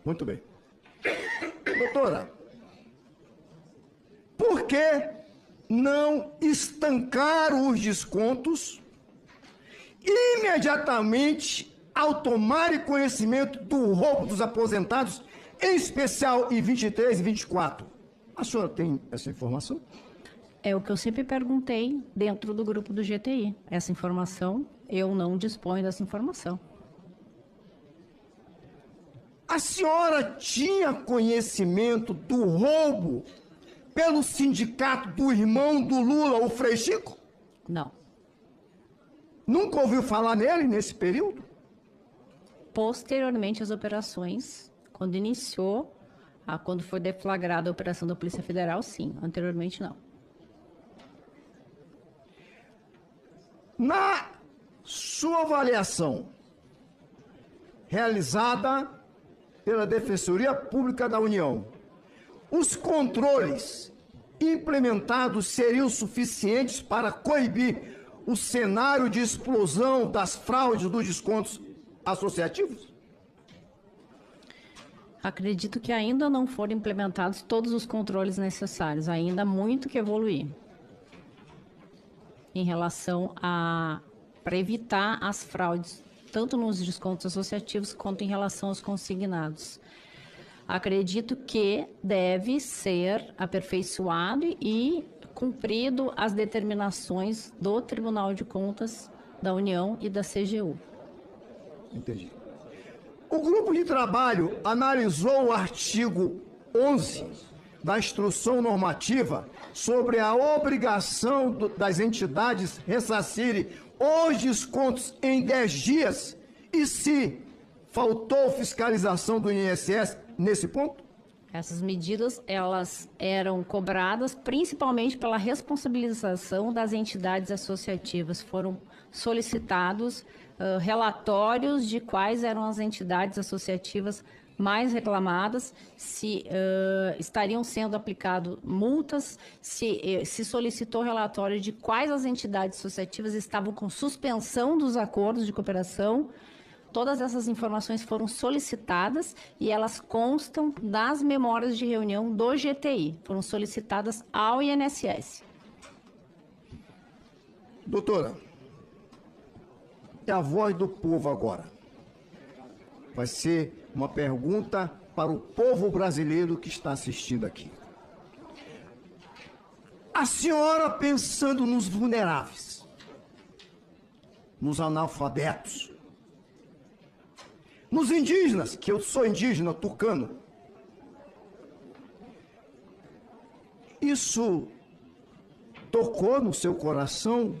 Muito bem. Doutora, por que não estancaram os descontos imediatamente ao tomarem conhecimento do roubo dos aposentados, em especial em 23 e 24? A senhora tem essa informação? É o que eu sempre perguntei dentro do grupo do GTI. Essa informação, eu não disponho dessa informação. A senhora tinha conhecimento do roubo pelo sindicato do irmão do Lula, o Frei Chico? Não. Nunca ouviu falar nele nesse período? Posteriormente às operações, quando iniciou, quando foi deflagrada a operação da Polícia Federal, sim. Anteriormente, não. Na sua avaliação, realizada pela Defensoria Pública da União, os controles implementados seriam suficientes para coibir o cenário de explosão das fraudes dos descontos associativos? Acredito que ainda não foram implementados todos os controles necessários. Ainda há muito que evoluir em relação para evitar as fraudes, tanto nos descontos associativos quanto em relação aos consignados. Acredito que deve ser aperfeiçoado e cumprido as determinações do Tribunal de Contas da União e da CGU. Entendi. O grupo de trabalho analisou o artigo 11 da Instrução Normativa sobre a obrigação das entidades ressarcirem os descontos em 10 dias e se faltou fiscalização do INSS nesse ponto? Essas medidas, elas eram cobradas principalmente pela responsabilização das entidades associativas. Foram solicitados relatórios de quais eram as entidades associativas mais reclamadas, se estariam sendo aplicadas multas, se solicitou relatório de quais as entidades associativas estavam com suspensão dos acordos de cooperação. Todas essas informações foram solicitadas e elas constam das memórias de reunião do GTI. Foram solicitadas ao INSS. Doutora, é a voz do povo agora. Vai ser uma pergunta para o povo brasileiro que está assistindo aqui. A senhora pensando nos vulneráveis, nos analfabetos, nos indígenas, que eu sou indígena, tucano. Isso tocou no seu coração?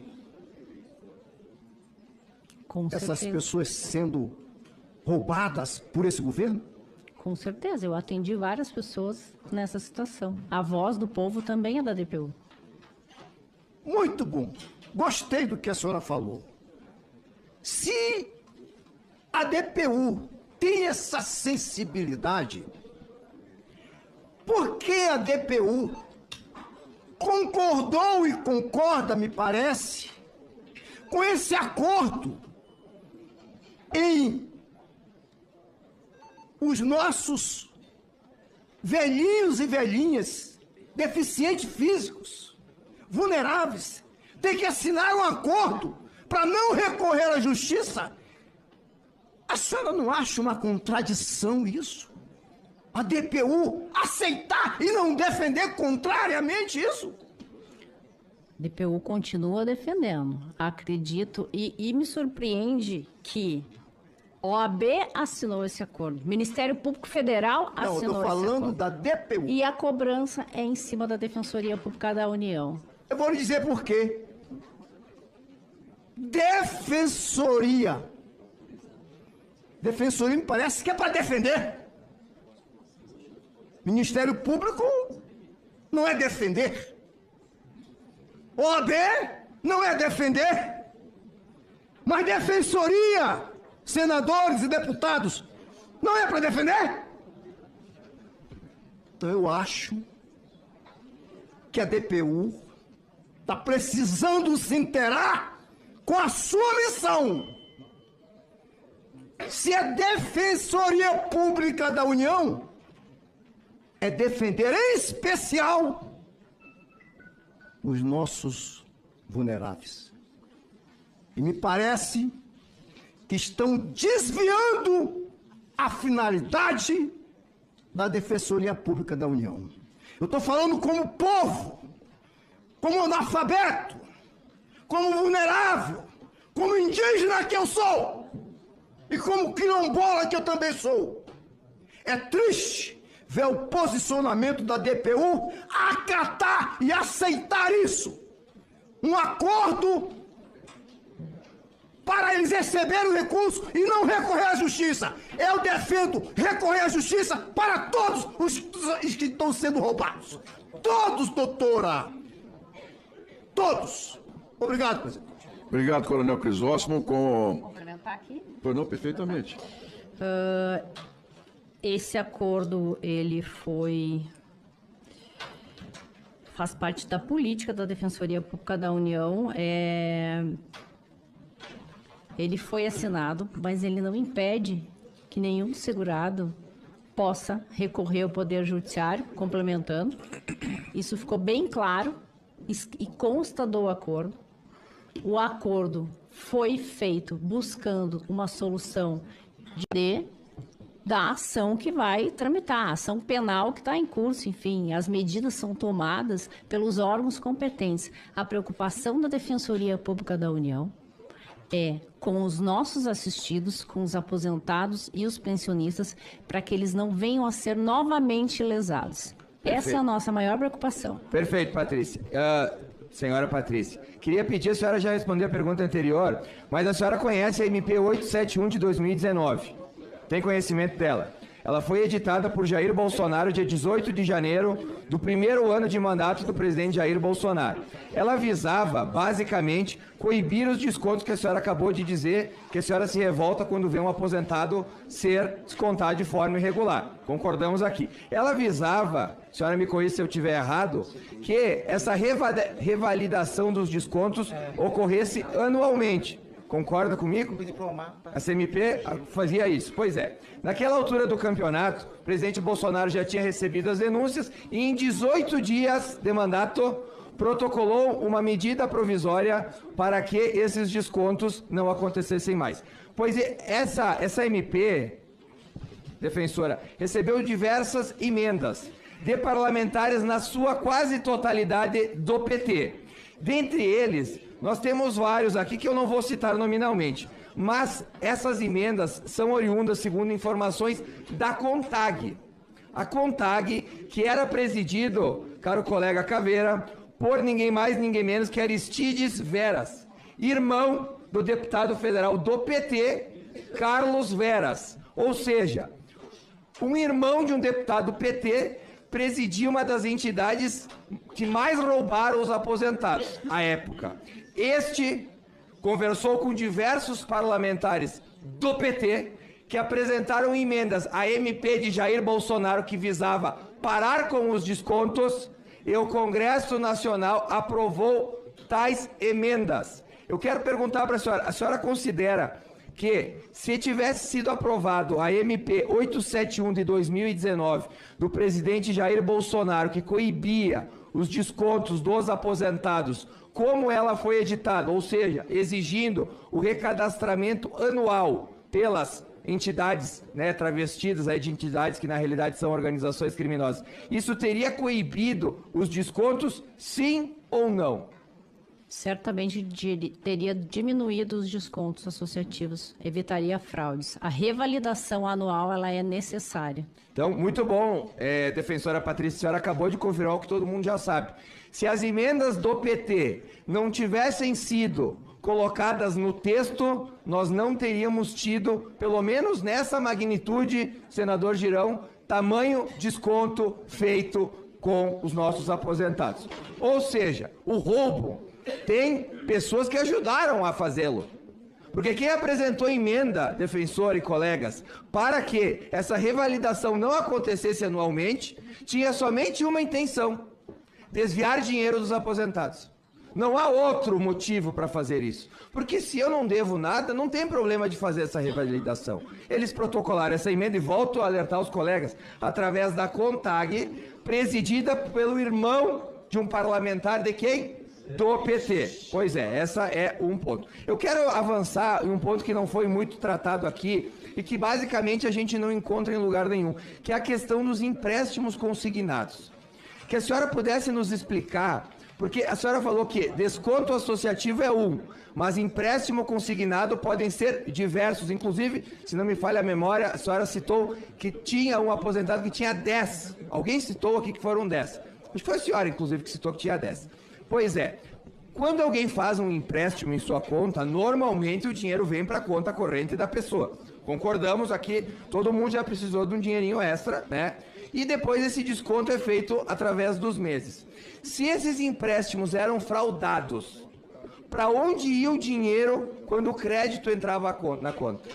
Com essas certeza. Pessoas sendo roubadas por esse governo? Com certeza, eu atendi várias pessoas nessa situação. A voz do povo também é da DPU. Muito bom. Gostei do que a senhora falou. Se a DPU tem essa sensibilidade, por que a DPU concordou e concorda, me parece, com esse acordo em os nossos velhinhos e velhinhas, deficientes físicos, vulneráveis, têm que assinar um acordo para não recorrer à justiça? A senhora não acha uma contradição isso? A DPU aceitar e não defender contrariamente isso? DPU continua defendendo. Acredito e me surpreende que OAB assinou esse acordo. Ministério Público Federal assinou esse acordo. Não, eu estou falando da DPU. E a cobrança é em cima da Defensoria Pública da União. Eu vou lhe dizer por quê. Defensoria me parece que é para defender. Ministério Público não é defender. OAB não é defender. Mas Defensoria, senadores e deputados, não é para defender? Então eu acho que a DPU está precisando se inteirar com a sua missão. Se a Defensoria Pública da União é defender em especial os nossos vulneráveis. E me parece que estão desviando a finalidade da Defensoria Pública da União. Eu estou falando como povo, como analfabeto, como vulnerável, como indígena que eu sou e como quilombola que eu também sou. É triste ver o posicionamento da DPU acatar e aceitar isso. Um acordo para eles receberem o recurso e não recorrer à justiça. Eu defendo recorrer à justiça para todos os que estão sendo roubados. Todos, doutora. Todos. Obrigado, presidente. Obrigado, Coronel Crisóstomo. Complementar aqui? Não, perfeitamente. Esse acordo, ele faz parte da política da Defensoria Pública da União. Ele foi assinado, mas ele não impede que nenhum segurado possa recorrer ao Poder Judiciário, complementando. Isso ficou bem claro e consta do acordo. O acordo foi feito buscando uma solução da ação que vai tramitar, a ação penal que está em curso, enfim, as medidas são tomadas pelos órgãos competentes. A preocupação da Defensoria Pública da União é com os nossos assistidos, com os aposentados e os pensionistas, para que eles não venham a ser novamente lesados. Perfeito. Essa é a nossa maior preocupação. Perfeito, Patrícia. Senhora Patrícia, queria pedir, a senhora já respondeu a pergunta anterior, mas a senhora conhece a MP 871 de 2019. Tem conhecimento dela? Ela foi editada por Jair Bolsonaro dia 18 de janeiro do primeiro ano de mandato do presidente Jair Bolsonaro. Ela visava, basicamente, coibir os descontos que a senhora acabou de dizer, que a senhora se revolta quando vê um aposentado ser descontado de forma irregular. Concordamos aqui. Ela visava, a senhora me corrija se eu estiver errado, que essa revalidação dos descontos ocorresse anualmente. Concorda comigo? A CMP fazia isso. Pois é. Naquela altura do campeonato, o presidente Bolsonaro já tinha recebido as denúncias e em 18 dias de mandato protocolou uma medida provisória para que esses descontos não acontecessem mais. Pois essa MP, defensora, recebeu diversas emendas de parlamentares na sua quase totalidade do PT. Dentre eles, nós temos vários aqui que eu não vou citar nominalmente, mas essas emendas são oriundas, segundo informações, da CONTAG. A CONTAG, que era presidido, caro colega Caveira, por ninguém mais, ninguém menos que Aristides Veras, irmão do deputado federal do PT, Carlos Veras. Ou seja, um irmão de um deputado do PT presidia uma das entidades que mais roubaram os aposentados à época. Este conversou com diversos parlamentares do PT que apresentaram emendas à MP de Jair Bolsonaro que visava parar com os descontos e o Congresso Nacional aprovou tais emendas. Eu quero perguntar para a senhora considera que se tivesse sido aprovado a MP 871 de 2019 do presidente Jair Bolsonaro, que coibia os descontos dos aposentados, como ela foi editada, ou seja, exigindo o recadastramento anual pelas entidades, né, travestidas aí de entidades que na realidade são organizações criminosas, isso teria coibido os descontos, sim ou não? Certamente teria diminuído os descontos associativos, evitaria fraudes. A revalidação anual ela é necessária. Então, muito bom, defensora Patrícia, a senhora acabou de confirmar o que todo mundo já sabe. Se as emendas do PT não tivessem sido colocadas no texto, nós não teríamos tido, pelo menos nessa magnitude, senador Girão, tamanho desconto feito com os nossos aposentados. Ou seja, o roubo tem pessoas que ajudaram a fazê-lo. Porque quem apresentou emenda, defensor e colegas, para que essa revalidação não acontecesse anualmente, tinha somente uma intenção: desviar dinheiro dos aposentados. Não há outro motivo para fazer isso. Porque se eu não devo nada, não tem problema de fazer essa revalidação. Eles protocolaram essa emenda, e volto a alertar os colegas, através da CONTAG, presidida pelo irmão de um parlamentar de quem? Do PT. Pois é, essa é um ponto. Eu quero avançar em um ponto que não foi muito tratado aqui e que basicamente a gente não encontra em lugar nenhum, que é a questão dos empréstimos consignados. Que a senhora pudesse nos explicar, porque a senhora falou que desconto associativo é um, mas empréstimo consignado podem ser diversos. Inclusive, se não me falha a memória, a senhora citou que tinha um aposentado que tinha 10. Alguém citou aqui que foram 10. Acho que foi a senhora, inclusive, que citou que tinha 10. Pois é, quando alguém faz um empréstimo em sua conta, normalmente o dinheiro vem para a conta corrente da pessoa. Concordamos aqui, todo mundo já precisou de um dinheirinho extra, né? E depois esse desconto é feito através dos meses. Se esses empréstimos eram fraudados, para onde ia o dinheiro quando o crédito entrava na conta?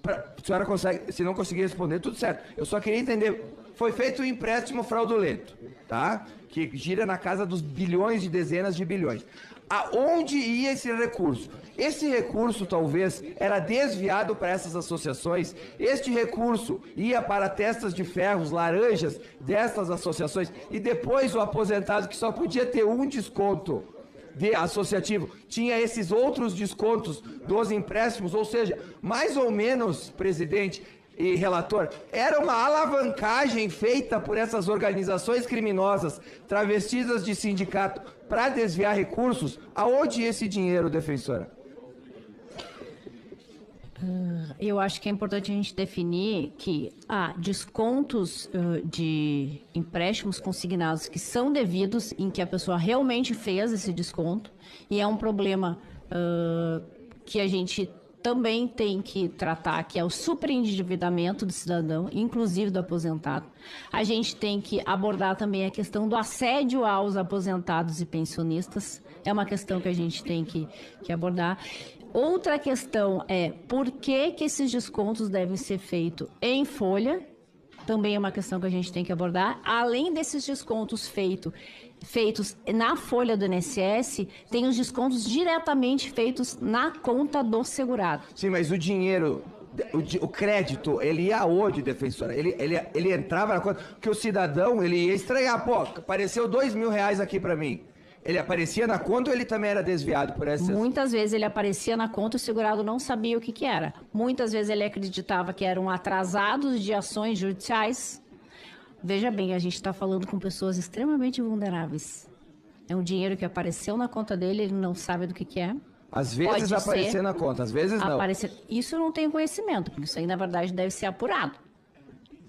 A senhora consegue, se não conseguir responder, tudo certo. Eu só queria entender, foi feito um empréstimo fraudulento, tá? Que gira na casa dos bilhões de dezenas de bilhões. Aonde ia esse recurso? Esse recurso, talvez, era desviado para essas associações. Este recurso ia para testas de ferros, laranjas dessas associações. E depois o aposentado, que só podia ter um desconto de associativo, tinha esses outros descontos dos empréstimos. Ou seja, mais ou menos, presidente e relator, era uma alavancagem feita por essas organizações criminosas travestidas de sindicato para desviar recursos. Aonde ia esse dinheiro, defensora? Eu acho que é importante a gente definir que há descontos de empréstimos consignados que são devidos, em que a pessoa realmente fez esse desconto, e é um problema que a gente também tem que tratar, que é o superendividamento do cidadão, inclusive do aposentado. A gente tem que abordar também a questão do assédio aos aposentados e pensionistas. É uma questão que a gente tem que abordar. Outra questão é por que esses descontos devem ser feitos em folha. Também é uma questão que a gente tem que abordar. Além desses descontos feitos na folha do INSS, tem os descontos diretamente feitos na conta do segurado. Sim, mas o dinheiro, o crédito, ele ia aonde, defensora? Ele entrava na conta, porque o cidadão, ele ia estranhar, pô, apareceu R$2.000 aqui para mim. Ele aparecia na conta ou ele também era desviado por essas? Muitas vezes ele aparecia na conta e o segurado não sabia o que era. Muitas vezes ele acreditava que eram atrasados de ações judiciais. Veja bem, a gente está falando com pessoas extremamente vulneráveis. É um dinheiro que apareceu na conta dele, ele não sabe do que é. Às vezes aparecer na conta, às vezes não. Isso eu não tenho conhecimento, porque isso aí, na verdade, deve ser apurado,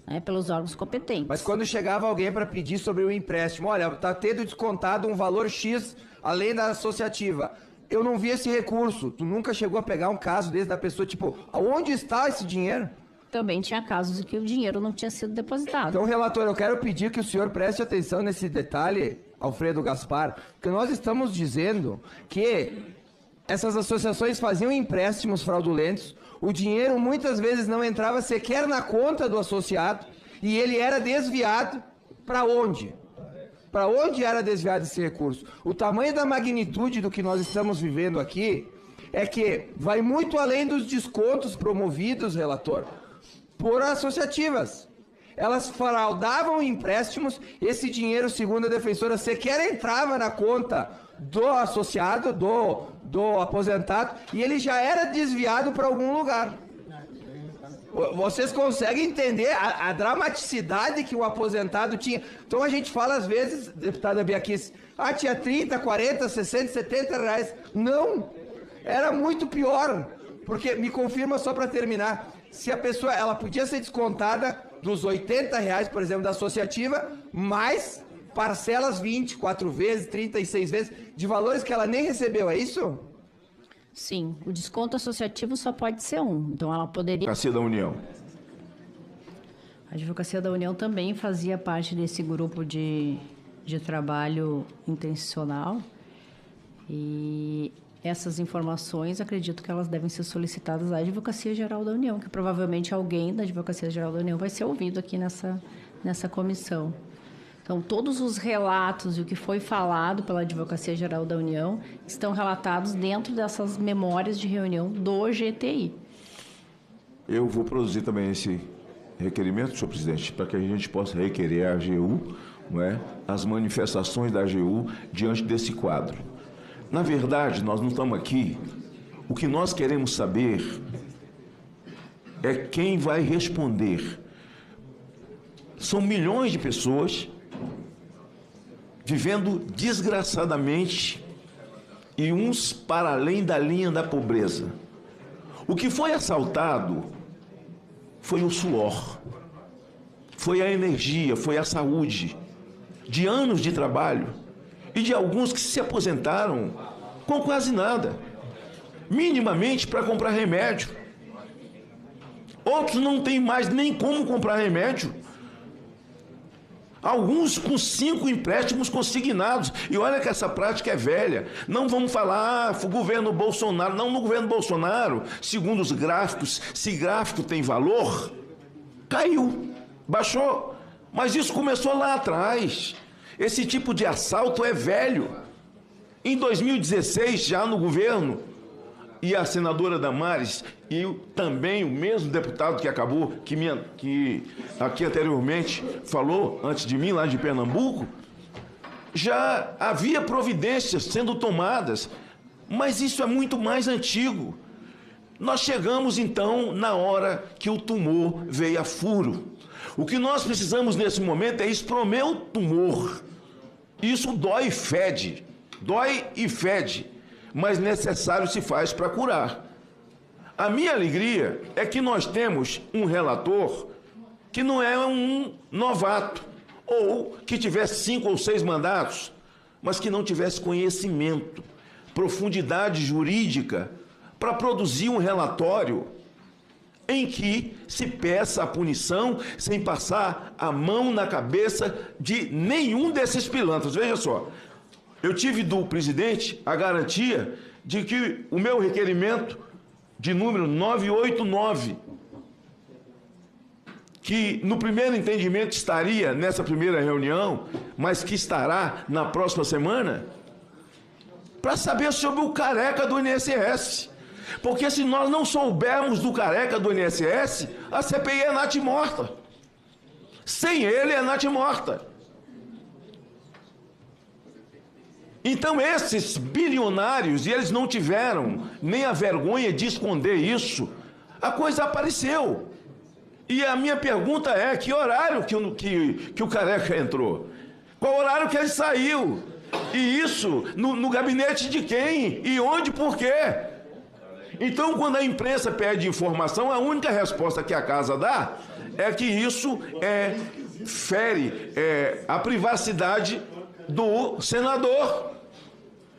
né, pelos órgãos competentes. Mas quando chegava alguém para pedir sobre o empréstimo, olha, está tendo descontado um valor X além da associativa. Eu não vi esse recurso. Tu nunca chegou a pegar um caso desse da pessoa, tipo, aonde está esse dinheiro? também tinha casos em que o dinheiro não tinha sido depositado. Então, relator, eu quero pedir que o senhor preste atenção nesse detalhe, Alfredo Gaspar, porque nós estamos dizendo que essas associações faziam empréstimos fraudulentos, o dinheiro muitas vezes não entrava sequer na conta do associado e ele era desviado para onde? Para onde era desviado esse recurso? O tamanho da magnitude do que nós estamos vivendo aqui é que vai muito além dos descontos promovidos, relator, por associativas. Elas fraudavam empréstimos, esse dinheiro, segundo a defensora, sequer entrava na conta do associado, do aposentado, e ele já era desviado para algum lugar. Vocês conseguem entender a dramaticidade que o aposentado tinha? Então a gente fala às vezes, deputada Biaquice, tinha 30, 40, 60, 70 reais. Não, era muito pior, porque, me confirma só para terminar, se a pessoa, ela podia ser descontada dos 80 reais, por exemplo, da associativa, mais parcelas 24 vezes, 36 vezes, de valores que ela nem recebeu, é isso? Sim, o desconto associativo só pode ser um. Então ela poderia... Advocacia da União. A Advocacia da União também fazia parte desse grupo de trabalho intencional. E essas informações, acredito que elas devem ser solicitadas à Advocacia Geral da União, que provavelmente alguém da Advocacia Geral da União vai ser ouvido aqui nessa comissão. Então, todos os relatos e o que foi falado pela Advocacia Geral da União estão relatados dentro dessas memórias de reunião do GTI. Eu vou produzir também esse requerimento, senhor presidente, para que a gente possa requerer à AGU, não é, as manifestações da AGU diante desse quadro. Na verdade, nós não estamos aqui. O que nós queremos saber é quem vai responder. São milhões de pessoas vivendo desgraçadamente e uns para além da linha da pobreza. O que foi assaltado foi o suor, foi a energia, foi a saúde de anos de trabalho e de alguns que se aposentaram com quase nada, minimamente para comprar remédio. Outros não têm mais nem como comprar remédio. Alguns com 5 empréstimos consignados. E olha que essa prática é velha. Não vamos falar, o governo Bolsonaro. Não, no governo Bolsonaro, segundo os gráficos, se gráfico tem valor, caiu, baixou. Mas isso começou lá atrás. Esse tipo de assalto é velho. Em 2016, já no governo, e a senadora Damares, e também o mesmo deputado que acabou, que aqui anteriormente falou, antes de mim, lá de Pernambuco, já havia providências sendo tomadas, mas isso é muito mais antigo. Nós chegamos, então, na hora que o tumor veio a furo. O que nós precisamos nesse momento é espremer o tumor. Isso dói e fede, mas necessário se faz para curar. A minha alegria é que nós temos um relator que não é um novato, ou que tivesse 5 ou 6 mandatos, mas que não tivesse conhecimento, profundidade jurídica, para produzir um relatório em que se peça a punição sem passar a mão na cabeça de nenhum desses pilantras. Veja só, eu tive do presidente a garantia de que o meu requerimento de número 989, que no primeiro entendimento estaria nessa primeira reunião, mas que estará na próxima semana, para saber sobre o careca do INSS. Porque se nós não soubermos do careca do INSS, a CPI é natimorta. Sem ele é natimorta. Então esses bilionários, e eles não tiveram nem a vergonha de esconder isso, a coisa apareceu. E a minha pergunta é, que horário que o careca entrou? Qual horário que ele saiu? E isso no gabinete de quem? E onde, por quê? Então, quando a imprensa pede informação, a única resposta que a casa dá é que isso fere a privacidade do senador.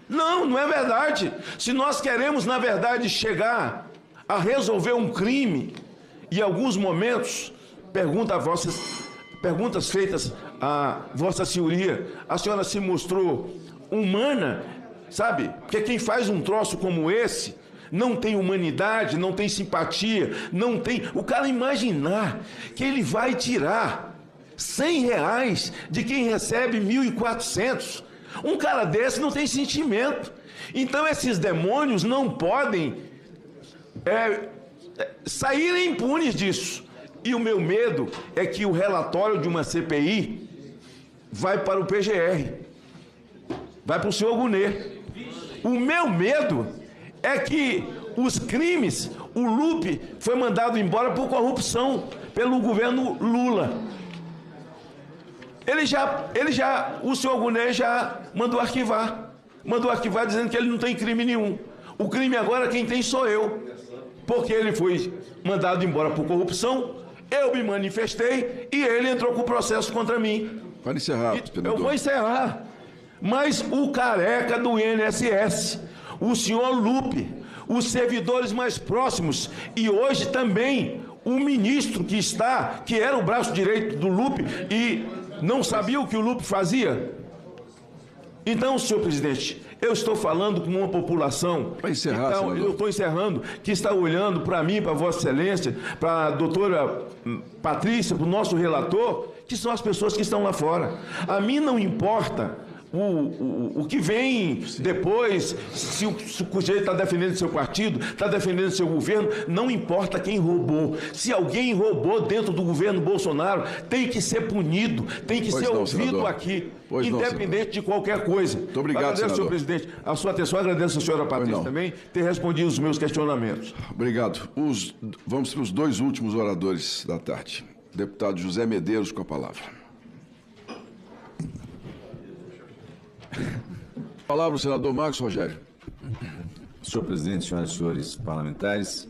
Não, não é verdade. Se nós queremos, na verdade, chegar a resolver um crime em alguns momentos, perguntas feitas a Vossa Senhoria, a senhora se mostrou humana, sabe? Porque quem faz um troço como esse não tem humanidade, não tem simpatia, não tem... O cara imaginar que ele vai tirar R$100 de quem recebe 1.400. Um cara desse não tem sentimento. Então esses demônios não podem saírem impunes disso. E o meu medo é que o relatório de uma CPI vai para o PGR, vai para o senhor Gunê. O meu medo é que os crimes, o Lupe foi mandado embora por corrupção pelo governo Lula. O senhor Gunê já mandou arquivar dizendo que ele não tem crime nenhum. O crime agora quem tem sou eu, porque ele foi mandado embora por corrupção, eu me manifestei e ele entrou com o processo contra mim. Para encerrar, eu vou encerrar. Mas o careca do INSS, o senhor Lupe, os servidores mais próximos e hoje também o ministro que era o braço direito do Lupe e não sabia o que o Lupe fazia. Então, senhor presidente, eu estou falando com uma população, para encerrar, então, eu estou encerrando, que está olhando para mim, para Vossa Excelência, para a doutora Patrícia, para o nosso relator, que são as pessoas que estão lá fora. A mim não importa o que vem depois, se o sujeito está defendendo seu partido, está defendendo seu governo, não importa quem roubou. Se alguém roubou dentro do governo Bolsonaro, tem que ser punido, tem que ser ouvido senador. Aqui, independente de qualquer coisa. Muito obrigado, agradeço, senhor presidente, a sua atenção, agradeço a senhora Patrícia também ter respondido os meus questionamentos. Obrigado. Vamos para os dois últimos oradores da tarde. Deputado José Medeiros com a palavra. Palavra o senador Marcos Rogério. Senhor presidente, senhoras e senhores parlamentares,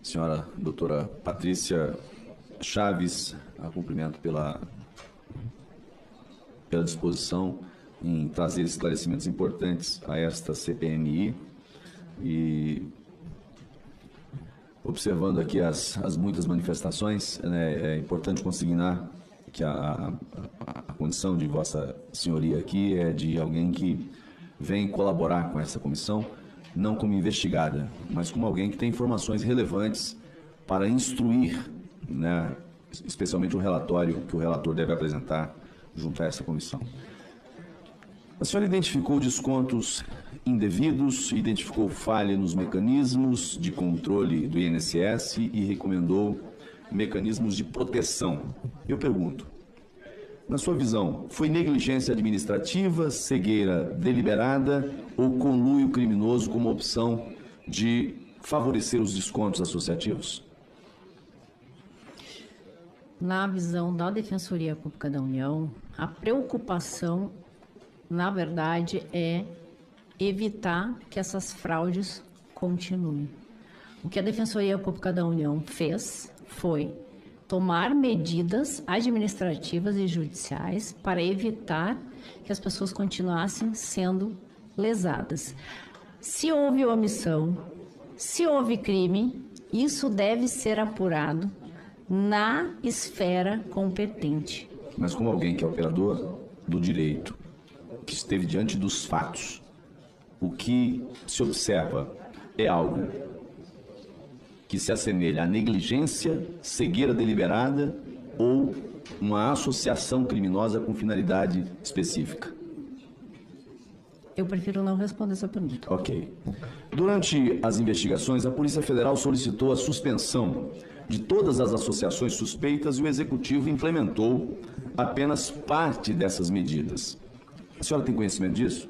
senhora doutora Patrícia Chaves, a cumprimento pela disposição em trazer esclarecimentos importantes a esta CPMI e observando aqui as muitas manifestações, né, é importante consignar que a condição de Vossa Senhoria aqui é de alguém que vem colaborar com essa comissão, não como investigada, mas como alguém que tem informações relevantes para instruir, né, especialmente o relatório que o relator deve apresentar junto a essa comissão. A senhora identificou descontos indevidos, identificou falha nos mecanismos de controle do INSS e recomendou mecanismos de proteção. Eu pergunto, na sua visão, foi negligência administrativa, cegueira deliberada ou conluio criminoso como opção de favorecer os descontos associativos? Na visão da Defensoria Pública da União, a preocupação, na verdade, é evitar que essas fraudes continuem. O que a Defensoria Pública da União fez foi tomar medidas administrativas e judiciais para evitar que as pessoas continuassem sendo lesadas. Se houve omissão, se houve crime, isso deve ser apurado na esfera competente. Mas como alguém que é operador do direito, que esteve diante dos fatos, o que se observa é algo que se assemelha à negligência, cegueira deliberada ou uma associação criminosa com finalidade específica? Eu prefiro não responder essa pergunta. Ok. Durante as investigações, a Polícia Federal solicitou a suspensão de todas as associações suspeitas e o Executivo implementou apenas parte dessas medidas. A senhora tem conhecimento disso?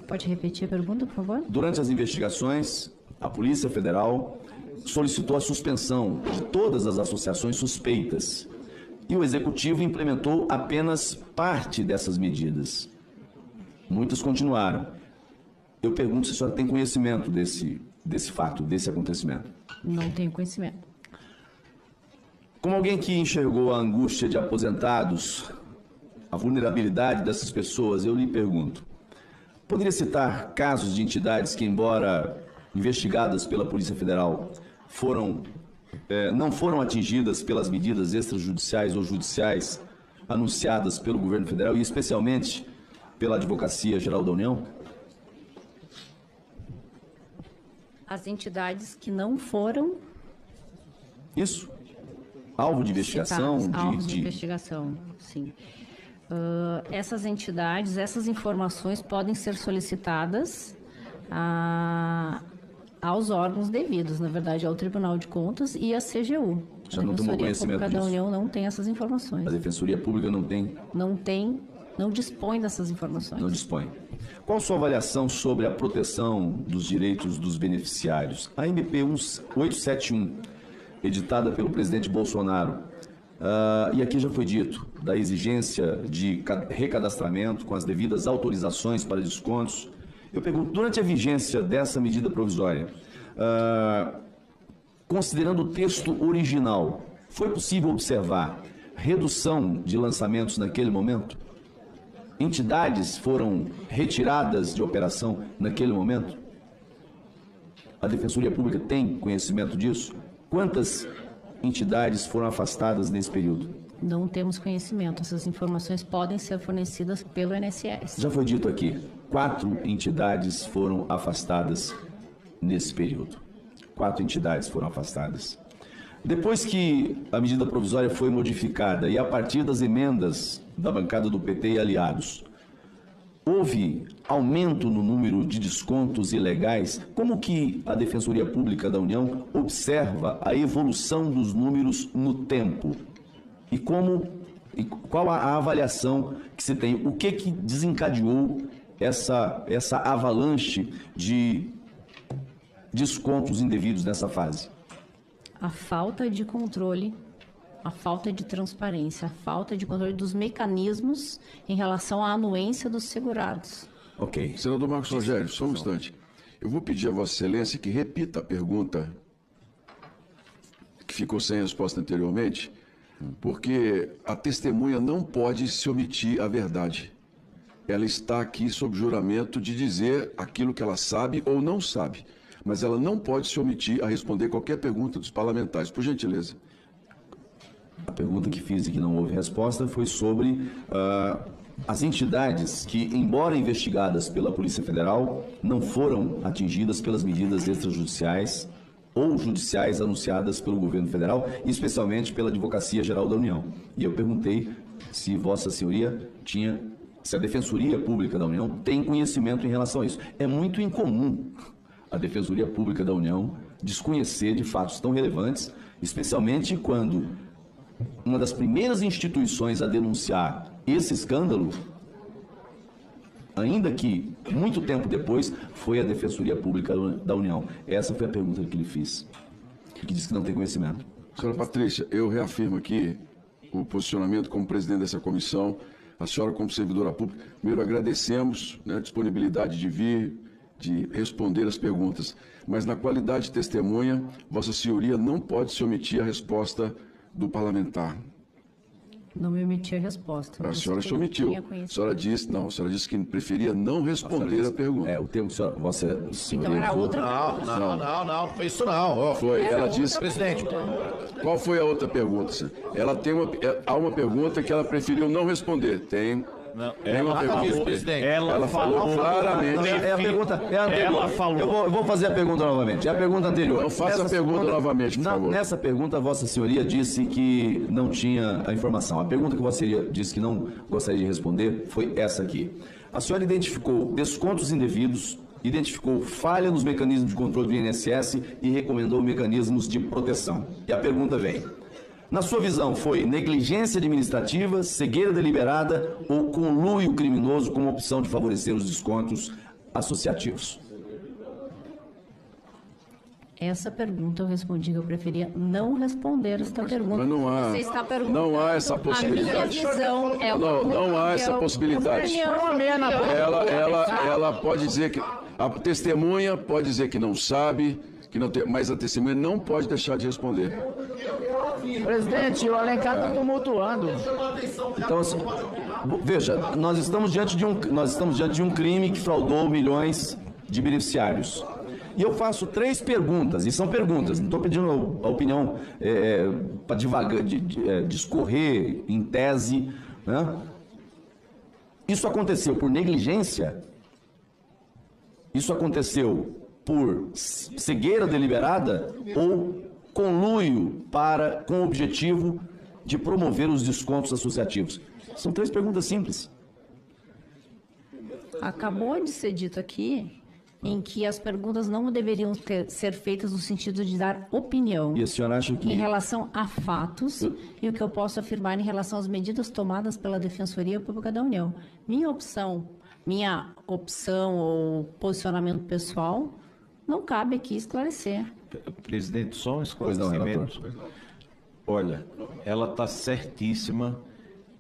Pode repetir a pergunta, por favor? Durante as investigações, a Polícia Federal solicitou a suspensão de todas as associações suspeitas e o Executivo implementou apenas parte dessas medidas. Muitas continuaram. Eu pergunto se a senhora tem conhecimento desse fato, desse acontecimento. Não tenho conhecimento. Como alguém que enxergou a angústia de aposentados, a vulnerabilidade dessas pessoas, eu lhe pergunto, poderia citar casos de entidades que, embora investigadas pela Polícia Federal, foram não foram atingidas pelas medidas extrajudiciais ou judiciais anunciadas pelo governo federal e especialmente pela Advocacia Geral da União? As entidades que não foram Isso. Alvo de investigação? citadas, alvos de investigação, sim. Essas entidades, essas informações podem ser solicitadas aos órgãos devidos, na verdade, ao Tribunal de Contas e à CGU. Já não tomou conhecimento Pública da disso? União não tem essas informações. A Defensoria Pública não tem? Não dispõe dessas informações. Não dispõe. Qual a sua avaliação sobre a proteção dos direitos dos beneficiários? A MP 871, editada pelo presidente Bolsonaro, e aqui já foi dito, da exigência de recadastramento com as devidas autorizações para descontos. Eu pergunto, durante a vigência dessa medida provisória, considerando o texto original, foi possível observar redução de lançamentos naquele momento? Entidades foram retiradas de operação naquele momento? A Defensoria Pública tem conhecimento disso? Quantas entidades foram afastadas nesse período? Não temos conhecimento. Essas informações podem ser fornecidas pelo INSS. Já foi dito aqui, 4 entidades foram afastadas nesse período. 4 entidades foram afastadas. Depois que a medida provisória foi modificada e a partir das emendas da bancada do PT e aliados, houve aumento no número de descontos ilegais, como que a Defensoria Pública da União observa a evolução dos números no tempo? E qual a avaliação que se tem? O que desencadeou essa avalanche de descontos indevidos nessa fase? A falta de controle, a falta de transparência, a falta de controle dos mecanismos em relação à anuência dos segurados. Ok. Senador Marcos Rogério, só um instante. Eu vou pedir a Vossa Excelência que repita a pergunta que ficou sem resposta anteriormente, porque a testemunha não pode se omitir a verdade. Ela está aqui sob juramento de dizer aquilo que ela sabe ou não sabe, mas ela não pode se omitir a responder qualquer pergunta dos parlamentares. Por gentileza. A pergunta que fiz e que não houve resposta foi sobre as entidades que, embora investigadas pela Polícia Federal, não foram atingidas pelas medidas extrajudiciais ou judiciais anunciadas pelo governo federal, e especialmente pela Advocacia Geral da União. E eu perguntei se Vossa Senhoria se a Defensoria Pública da União tem conhecimento em relação a isso. É muito incomum a Defensoria Pública da União desconhecer de fatos tão relevantes, especialmente quando uma das primeiras instituições a denunciar esse escândalo, ainda que muito tempo depois, foi a Defensoria Pública da União. Essa foi a pergunta que lhe fiz, que disse que não tem conhecimento. Senhora Patrícia, eu reafirmo aqui o posicionamento como presidente dessa comissão, a senhora como servidora pública. Primeiro, agradecemos a disponibilidade de vir, de responder as perguntas, mas na qualidade de testemunha, Vossa Senhoria não pode se omitir a resposta do parlamentar. Não me omiti a resposta. A senhora se omitiu. A senhora disse que preferia não responder a pergunta. O termo que Vossa Senhoria... Então era outra pergunta. Não, foi isso não. Foi, ela disse... Presidente. Qual foi a outra pergunta, senhor? Há uma pergunta que ela preferiu não responder. Tem uma pergunta. Presidente. Ela falou claramente. É a pergunta anterior. Ela falou. Eu vou fazer a pergunta novamente. É a pergunta anterior. Então faça a pergunta novamente, por favor. Nessa pergunta, Vossa Senhoria disse que não tinha a informação. A pergunta que Vossa Senhoria disse que não gostaria de responder foi essa aqui. A senhora identificou descontos indevidos, identificou falha nos mecanismos de controle do INSS e recomendou mecanismos de proteção. E a pergunta vem: na sua visão, foi negligência administrativa, cegueira deliberada ou conluio criminoso como opção de favorecer os descontos associativos? Essa pergunta eu respondi que eu preferia não responder esta pergunta. Mas não há, Você está perguntando. não há essa possibilidade. A minha visão é não há essa possibilidade. Ela pode dizer que a testemunha pode dizer que não sabe, que não tem, mas a testemunha não pode deixar de responder. Presidente, o Alencar está tumultuando. Então, assim, veja, nós estamos diante de um crime que fraudou milhões de beneficiários. E eu faço 3 perguntas, e são perguntas, não estou pedindo a opinião para discorrer em tese, né? Isso aconteceu por negligência? Isso aconteceu por cegueira deliberada ou conluio com o objetivo de promover os descontos associativos? São 3 perguntas simples. Acabou de ser dito aqui em que as perguntas não deveriam ser feitas no sentido de dar opinião. E a senhora acha que... Em relação a fatos e o que eu posso afirmar em relação às medidas tomadas pela Defensoria Pública da União. Minha opção ou posicionamento pessoal não cabe aqui esclarecer. Presidente, só um esclarecimento. Olha, ela está certíssima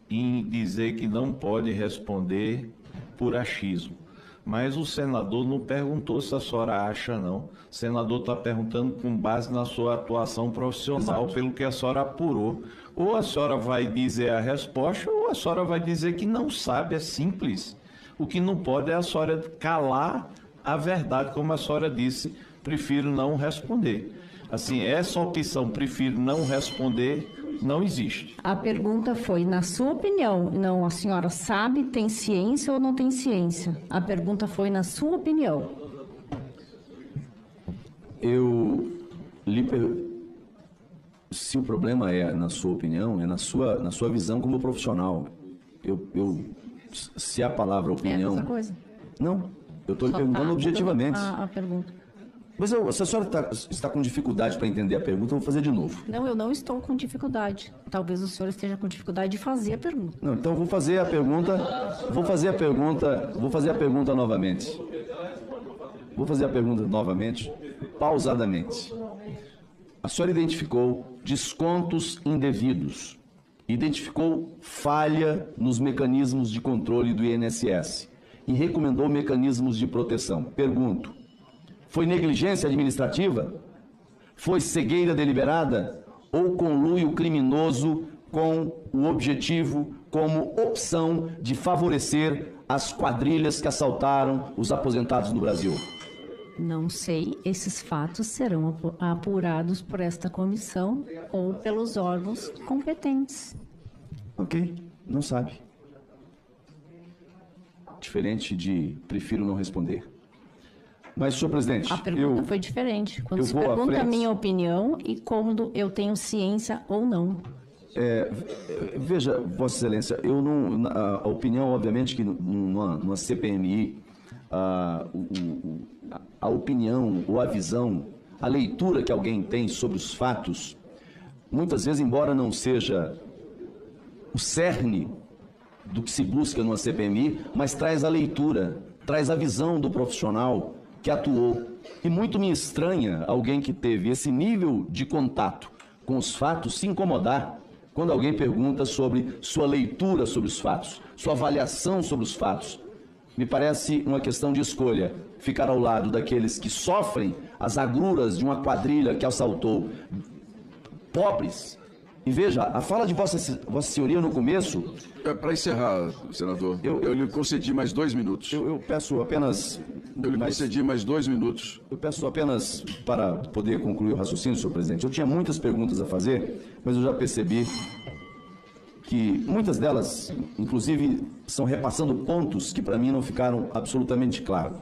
em dizer que não pode responder por achismo. Mas o senador não perguntou se a senhora acha, não. O senador está perguntando com base na sua atuação profissional, pelo que a senhora apurou. Ou a senhora vai dizer a resposta, ou a senhora vai dizer que não sabe, é simples. O que não pode é a senhora calar a verdade, como a senhora disse, prefiro não responder. Assim, essa opção, prefiro não responder, não existe. A pergunta foi, na sua opinião, não, a senhora sabe, tem ciência ou não tem ciência? A pergunta foi, na sua opinião. Se o problema é, na sua opinião, é na sua visão como profissional. Se a palavra opinião... É outra coisa? Não, eu estou lhe perguntando objetivamente. A pergunta. Mas se a senhora está com dificuldade para entender a pergunta, eu vou fazer de novo. Não, eu não estou com dificuldade. Talvez o senhor esteja com dificuldade de fazer a pergunta. Não, então vou fazer a pergunta novamente. Vou fazer a pergunta novamente, pausadamente. A senhora identificou descontos indevidos, identificou falha nos mecanismos de controle do INSS e recomendou mecanismos de proteção. Pergunto, foi negligência administrativa? Foi cegueira deliberada? Ou conluio criminoso com o objetivo, como opção de favorecer as quadrilhas que assaltaram os aposentados no Brasil? Não sei, esses fatos serão apurados por esta comissão ou pelos órgãos competentes. Ok, não sabe. Diferente de prefiro não responder. Mas, senhor presidente... A pergunta foi diferente. Quando se pergunta a minha opinião e quando eu tenho ciência ou não. Veja, Vossa Excelência, a opinião, obviamente, que numa CPMI, a opinião ou a visão, a leitura que alguém tem sobre os fatos, muitas vezes, embora não seja o cerne do que se busca numa CPMI, mas traz a leitura, traz a visão do profissional que atuou. E muito me estranha alguém que teve esse nível de contato com os fatos se incomodar quando alguém pergunta sobre sua leitura sobre os fatos, sua avaliação sobre os fatos. Me parece uma questão de escolha, ficar ao lado daqueles que sofrem as agruras de uma quadrilha que assaltou pobres. E veja, a fala de Vossa Senhoria no começo... Para encerrar, senador, eu lhe concedi mais 2 minutos. Eu peço apenas... Eu lhe concedi mais 2 minutos. Eu peço apenas para poder concluir o raciocínio, senhor presidente. Eu tinha muitas perguntas a fazer, mas eu já percebi que muitas delas, inclusive, são repassando pontos que para mim não ficaram absolutamente claros.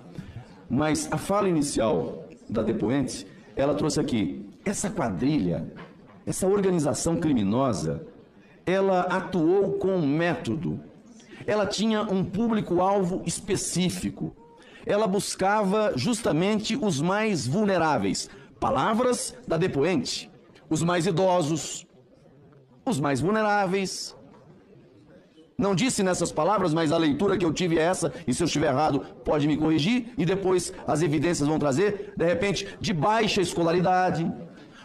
Mas a fala inicial da depoente, ela trouxe aqui, essa quadrilha, essa organização criminosa, ela atuou com um método, ela tinha um público-alvo específico, ela buscava justamente os mais vulneráveis. Palavras da depoente, os mais idosos, os mais vulneráveis. Não disse nessas palavras, mas a leitura que eu tive é essa, e se eu estiver errado, pode me corrigir, e depois as evidências vão trazer, de repente, de baixa escolaridade,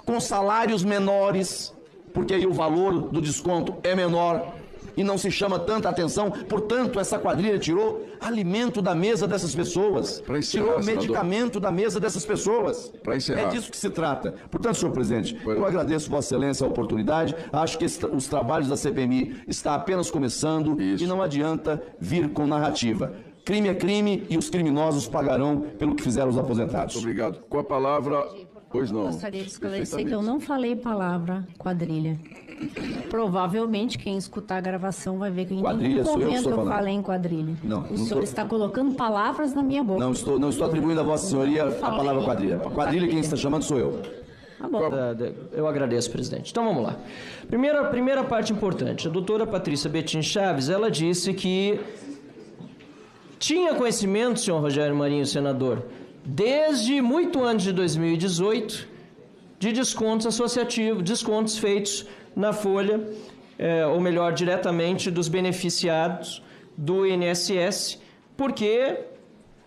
com salários menores, porque aí o valor do desconto é menor e não se chama tanta atenção. Portanto, essa quadrilha tirou alimento da mesa dessas pessoas, tirou medicamento da mesa dessas pessoas. É disso que se trata. Portanto, senhor presidente, eu agradeço Vossa Excelência a oportunidade. Acho que os trabalhos da CPMI estão apenas começando e não adianta vir com narrativa. Crime é crime e os criminosos pagarão pelo que fizeram os aposentados. Obrigado. Com a palavra... Pois não. Gostaria de esclarecer que eu não falei palavra quadrilha. Provavelmente quem escutar a gravação vai ver que em nenhum momento eu falei em quadrilha. Não, o senhor está colocando palavras na minha boca. Não estou atribuindo a Vossa Senhoria a palavra quadrilha. Quadrilha quem está chamando sou eu. Tá bom. Eu agradeço, presidente. Então vamos lá. Primeira parte importante. A doutora Patrícia Betim Chaves, ela disse que tinha conhecimento, senhor Rogério Marinho, senador, desde muito antes de 2018, de descontos associativos, descontos feitos na folha, ou melhor, diretamente dos beneficiados do INSS, porque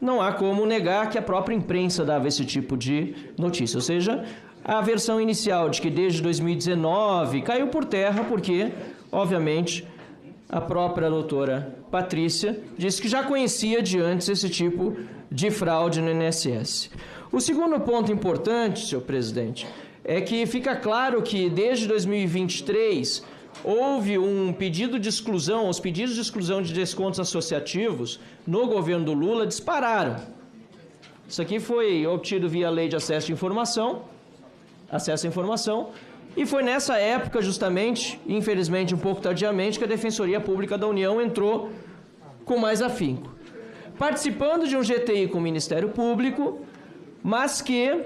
não há como negar que a própria imprensa dava esse tipo de notícia. Ou seja, a versão inicial de que desde 2019 caiu por terra porque, obviamente, a própria doutora Patrícia disse que já conhecia de antes esse tipo de fraude no INSS. O segundo ponto importante, senhor presidente, é que fica claro que desde 2023 houve um pedido de exclusão, os pedidos de exclusão de descontos associativos no governo do Lula dispararam. Isso aqui foi obtido via Lei de Acesso à Informação, e foi nessa época, justamente, infelizmente um pouco tardiamente, que a Defensoria Pública da União entrou com mais afinco. Participando de um GTI com o Ministério Público, mas que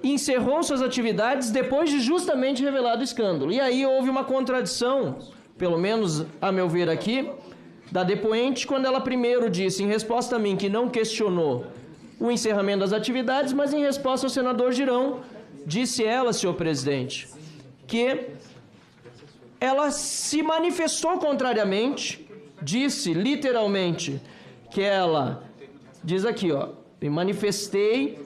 encerrou suas atividades depois de justamente revelado o escândalo. E aí houve uma contradição, pelo menos a meu ver aqui, da depoente, quando ela primeiro disse, em resposta a mim, que não questionou o encerramento das atividades, mas em resposta ao senador Girão, disse ela, senhor presidente, que ela se manifestou contrariamente, disse literalmente que ela, diz aqui, ó, manifestei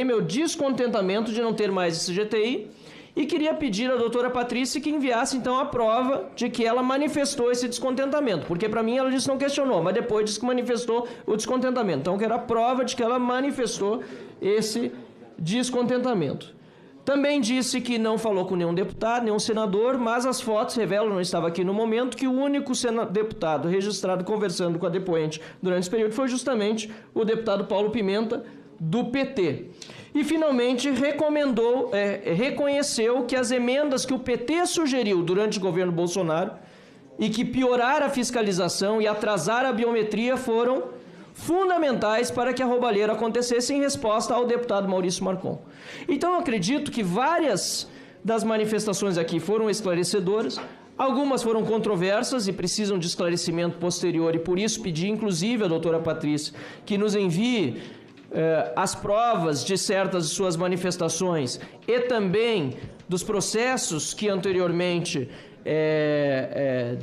meu descontentamento de não ter mais esse GTI e queria pedir à doutora Patrícia que enviasse então a prova de que ela manifestou esse descontentamento, porque para mim ela disse que não questionou, mas depois disse que manifestou o descontentamento. Então eu quero a prova de que ela manifestou esse descontentamento. Também disse que não falou com nenhum deputado, nenhum senador, mas as fotos revelam, não estava aqui no momento, que o único deputado registrado conversando com a depoente durante esse período foi justamente o deputado Paulo Pimenta, do PT. E, finalmente, reconheceu que as emendas que o PT sugeriu durante o governo Bolsonaro e que pioraram a fiscalização e atrasaram a biometria foram fundamentais para que a roubalheira acontecesse em resposta ao deputado Maurício Marcon. Então, eu acredito que várias das manifestações aqui foram esclarecedoras, algumas foram controversas e precisam de esclarecimento posterior, e por isso pedi, inclusive, à doutora Patrícia que nos envie as provas de certas de suas manifestações e também dos processos que anteriormente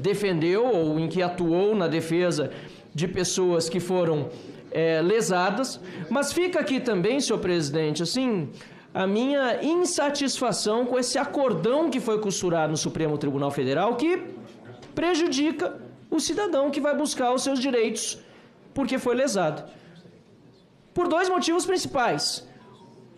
defendeu ou em que atuou na defesa de pessoas que foram lesadas. Mas fica aqui também, senhor presidente, assim, a minha insatisfação com esse acordão que foi costurado no Supremo Tribunal Federal, que prejudica o cidadão que vai buscar os seus direitos porque foi lesado. Por dois motivos principais.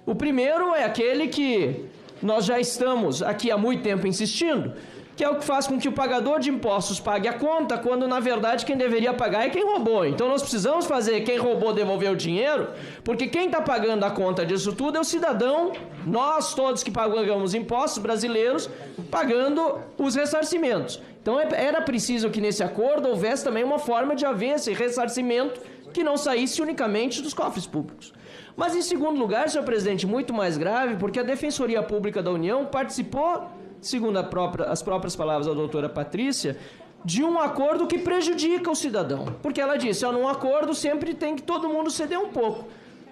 O primeiro é aquele que nós já estamos aqui há muito tempo insistindo, que é o que faz com que o pagador de impostos pague a conta, quando na verdade quem deveria pagar é quem roubou. Então nós precisamos fazer quem roubou devolver o dinheiro, porque quem está pagando a conta disso tudo é o cidadão, nós todos que pagamos impostos brasileiros, pagando os ressarcimentos. Então era preciso que nesse acordo houvesse também uma forma de haver esse ressarcimento que não saísse unicamente dos cofres públicos. Mas, em segundo lugar, senhor presidente, muito mais grave, porque a Defensoria Pública da União participou, segundo as próprias palavras da doutora Patrícia, de um acordo que prejudica o cidadão. Porque ela disse, num acordo sempre tem que todo mundo ceder um pouco.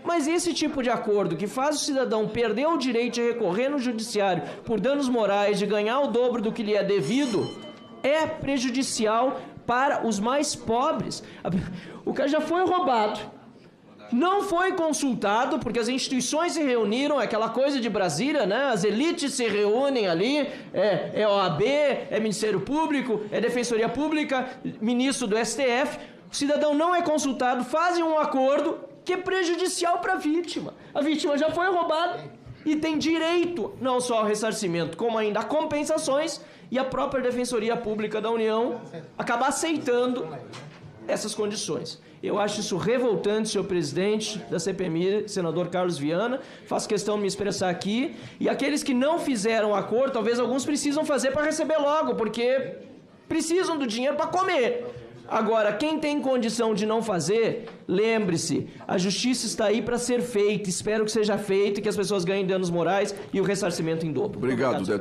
Mas esse tipo de acordo que faz o cidadão perder o direito de recorrer no judiciário por danos morais, de ganhar o dobro do que lhe é devido, é prejudicial para os mais pobres. O cara já foi roubado, não foi consultado, porque as instituições se reuniram, aquela coisa de Brasília, né? As elites se reúnem ali, é OAB, é Ministério Público, é Defensoria Pública, ministro do STF. O cidadão não é consultado, fazem um acordo que é prejudicial para a vítima. A vítima já foi roubada e tem direito não só ao ressarcimento, como ainda a compensações, e a própria Defensoria Pública da União acaba aceitando essas condições. Eu acho isso revoltante, senhor presidente da CPMI, senador Carlos Viana, faço questão de me expressar aqui, e aqueles que não fizeram acordo, talvez alguns precisam fazer para receber logo, porque precisam do dinheiro para comer. Agora, quem tem condição de não fazer, lembre-se, a justiça está aí para ser feita, espero que seja feita e que as pessoas ganhem danos morais e o ressarcimento em dobro. Obrigado, Zé.